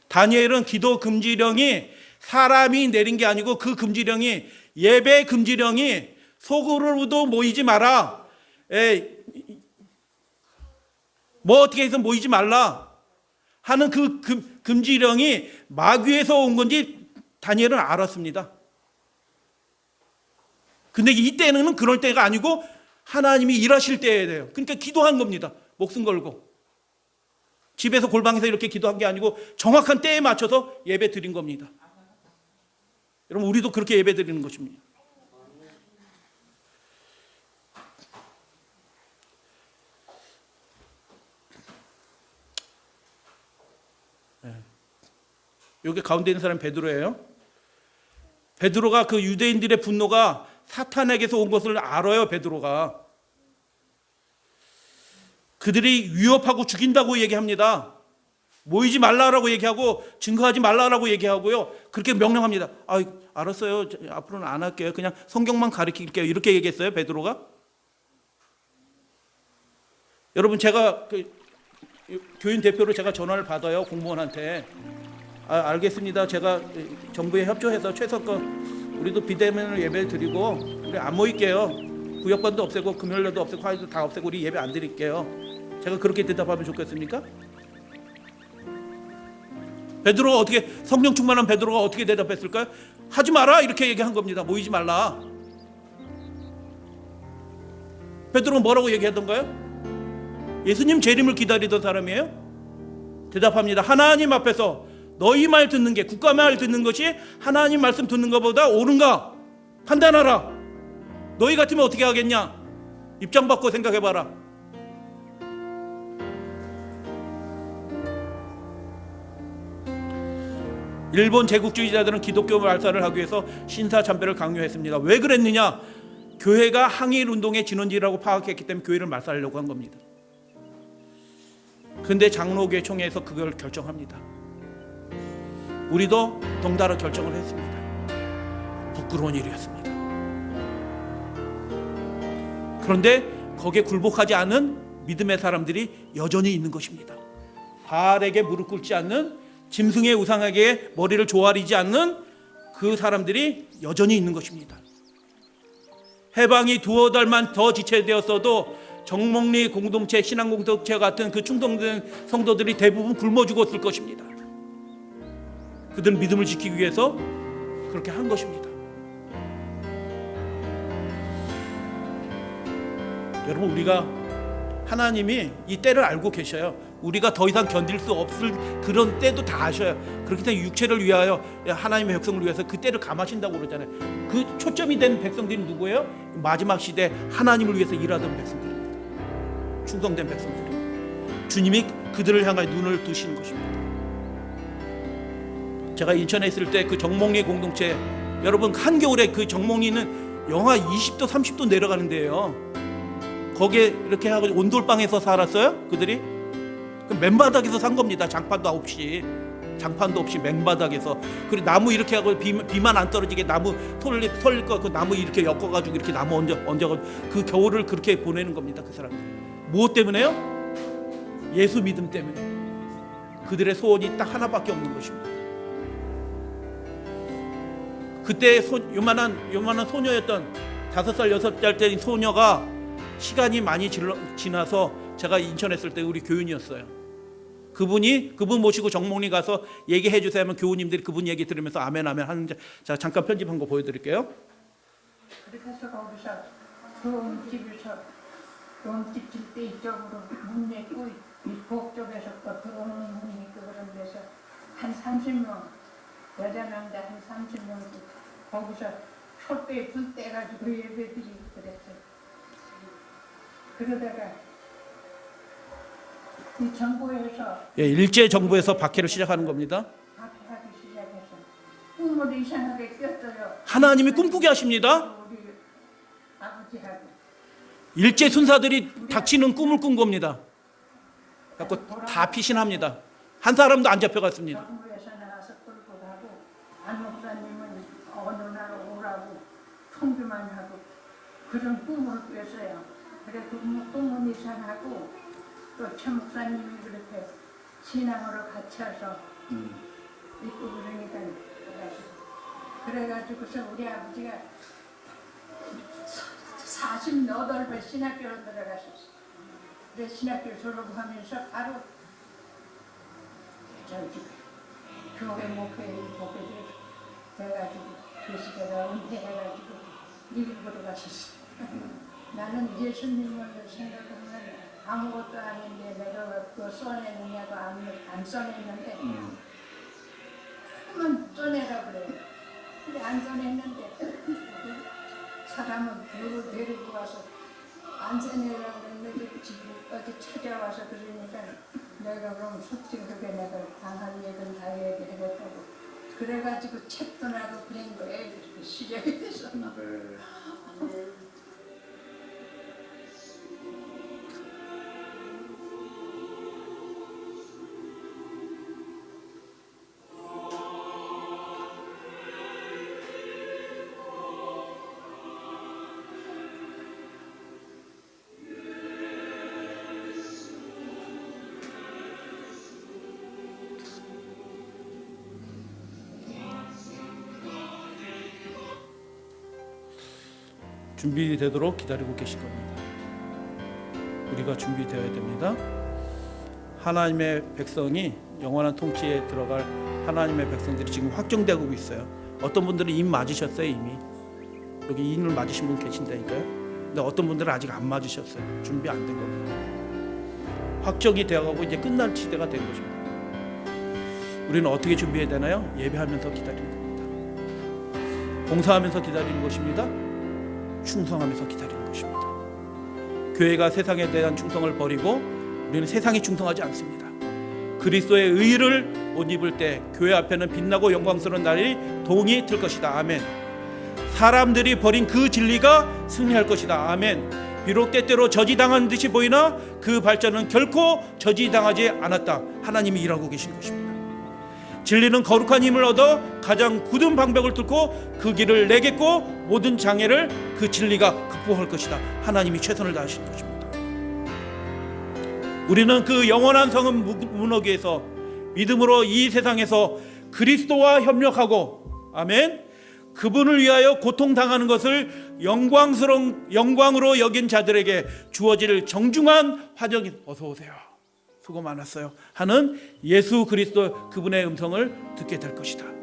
다니엘은 기도 금지령이 사람이 내린 게 아니고 그 금지령이 예배 금지령이 속으로도 모이지 마라. 뭐 어떻게 해서 모이지 말라 하는 그 금지령이 마귀에서 온 건지 다니엘은 알았습니다. 근데 이때는 그럴 때가 아니고 하나님이 일하실 때에 돼요. 그러니까 기도한 겁니다. 목숨 걸고. 집에서 골방에서 이렇게 기도한 게 아니고 정확한 때에 맞춰서 예배 드린 겁니다. 여러분 우리도 그렇게 예배 드리는 것입니다. 여기 가운데 있는 사람이 베드로예요. 베드로가 그 유대인들의 분노가 사탄에게서 온 것을 알아요. 베드로가 그들이 위협하고 죽인다고 얘기합니다. 모이지 말라라고 얘기하고 증거하지 말라라고 얘기하고요. 그렇게 명령합니다. 알았어요. 앞으로는 안 할게요. 그냥 성경만 가르칠게요. 이렇게 얘기했어요. 베드로가. 여러분 제가 교인 대표로 제가 전화를 받아요. 공무원한테. 알겠습니다. 제가 정부에 협조해서 최선껏 우리도 비대면으로 예배를 드리고 우리 안 모일게요. 구역반도 없애고 금요일날도 없애고 화요일도 다 없애고 우리 예배 안 드릴게요. 제가 그렇게 대답하면 좋겠습니까? 베드로가 어떻게 성령 충만한 베드로가 어떻게 대답했을까요? 하지 마라 이렇게 얘기한 겁니다. 모이지 말라. 베드로가 뭐라고 얘기하던가요? 예수님 재림을 기다리던 사람이에요. 대답합니다. 하나님 앞에서 너희 말 듣는 게 국가 말 듣는 것이 하나님 말씀 듣는 것보다 옳은가 판단하라. 너희 같으면 어떻게 하겠냐? 입장 바꿔 생각해봐라. 일본 제국주의자들은 기독교 말살을 하기 위해서 신사참배를 강요했습니다. 왜 그랬느냐? 교회가 항일 운동의 진원지라고 파악했기 때문에 교회를 말살하려고 한 겁니다. 근데 장로교회 총회에서 그걸 결정합니다. 우리도 동달아 결정을 했습니다. 부끄러운 일이었습니다. 그런데 거기에 굴복하지 않은 믿음의 사람들이 여전히 있는 것입니다. 바알에게 무릎 꿇지 않는, 짐승의 우상에게 머리를 조아리지 않는 그 사람들이 여전히 있는 것입니다. 해방이 두어 달만 더 지체되었어도 정몽리 공동체, 신앙 공동체 같은 그 충동된 성도들이 대부분 굶어 죽었을 것입니다. 그들은 믿음을 지키기 위해서 그렇게 한 것입니다. 여러분 우리가 하나님이 이 때를 알고 계셔요. 우리가 더 이상 견딜 수 없을 그런 때도 다 아셔요. 그렇기 때문에 육체를 위하여 하나님의 백성을 위해서 그 때를 감하신다고 그러잖아요. 그 초점이 된 백성들이 누구예요? 마지막 시대 하나님을 위해서 일하던 백성들입니다. 충성된 백성들입니다. 주님이 그들을 향하여 눈을 뜨시는 것입니다. 제가 인천에 있을 때 그 정몽리 공동체, 여러분 한겨울에 그 정몽리는 영하 20도 30도 내려가는 데예요. 거기에 이렇게 하고 온돌방에서 살았어요. 그들이 맨바닥에서 산 겁니다. 장판도 없이 맨바닥에서. 그리고 나무 이렇게 하고 비만 안 떨어지게 나무 설릴 거 그 나무 이렇게 엮어가지고 이렇게 나무 얹어가지고 그 겨울을 그렇게 보내는 겁니다. 그 사람들. 무엇 때문에요? 예수 믿음 때문에. 그들의 소원이 딱 하나밖에 없는 것입니다. 그때 요만한 소녀였던 5살 6살 때 소녀가 시간이 많이 지나서 제가 인천에 있을 때 우리 교인이었어요. 그분 모시고 정몽리 가서 얘기해 주세요 하면 교우님들이 그분 얘기 들으면서 아멘 하는데, 자 잠깐 편집한 거 보여드릴게요. 돈집 줄 때 이쪽으로 문 냈고 이북 쪽에서 또 들어오는 문이 있고 그런 데서 한 30명 여자 남자 한 30명 거기서 촛대 불 떼가지고 예배드리고 그랬어요. 그러다가 이 정부에서 예, 일제 정부에서 박해를 시작하는 겁니다. 박해하기 시작해서 꿈을 이상하게 꼈어요. 하나님이 꿈꾸게 하십니다. 우리 아버지하고 일제 순사들이 닥치는 꿈을 꾼 겁니다. 그래서 다 피신합니다. 한 사람도 안 잡혀갔습니다. 정부에서 나와서 끌고 가고 안 목사님은 어느 날 오라고 통주만 하고 그런 꿈을 꿨어요. 그래 꿈은 이상하고 또 최 목사님이 그렇게 신앙으로 같이 와서 있고 그러니까 그래가지고서 우리 아버지가 48번 신학교로 들어가셨어요. 그래 신학교 졸업하면서 바로 저기 교회 목회에 돼가지고 교수대가 은퇴해가지고 미국으로 가셨어요. 나는 예수님을 생각하면 아무것도 아닌데 내가 그거 써내느냐고 안 써냈는데 그만 써내라 그래요. 근데 안 써냈는데 사람은 누구 데리고 와서 안 써내라고 그랬는데 집까지 찾아와서 그러니까 내가 그럼 솔직하게 내가 당할 얘기는 다 얘기해줬다고 그래가지고 책도 나고 그런 거에 이렇게 시작이 됐어. 준비되도록 기다리고 계실 겁니다. 우리가 준비되어야 됩니다. 하나님의 백성이 영원한 통치에 들어갈 하나님의 백성들이 지금 확정되고 있어요. 어떤 분들은 임 맞으셨어요. 이미 여기 임을 맞으신 분 계신다니까요. 근데 어떤 분들은 아직 안 맞으셨어요. 준비 안 된 겁니다. 확정이 되어가고 이제 끝날 시대가 된 것입니다. 우리는 어떻게 준비해야 되나요? 예배하면서 기다리는 겁니다. 봉사하면서 기다리는 것입니다. 충성하면서 기다리는 것입니다. 교회가 세상에 대한 충성을 버리고 우리는 세상에 충성하지 않습니다. 그리스도의 의를 못 입을 때 교회 앞에는 빛나고 영광스러운 날이 동이 틀 것이다. 아멘. 사람들이 버린 그 진리가 승리할 것이다. 아멘. 비록 때때로 저지당한 듯이 보이나 그 발전은 결코 저지당하지 않았다. 하나님이 일하고 계신 것입니다. 진리는 거룩한 힘을 얻어 가장 굳은 방벽을 뚫고 그 길을 내겠고 모든 장애를 그 진리가 극복할 것이다. 하나님이 최선을 다하신 것입니다. 우리는 그 영원한 성은 무너기 위해서 믿음으로 이 세상에서 그리스도와 협력하고 아멘. 그분을 위하여 고통당하는 것을 영광으로 여긴 자들에게 주어질 정중한 화정이 어서 오세요. 수고 많았어요 하는 예수 그리스도 그분의 음성을 듣게 될 것이다.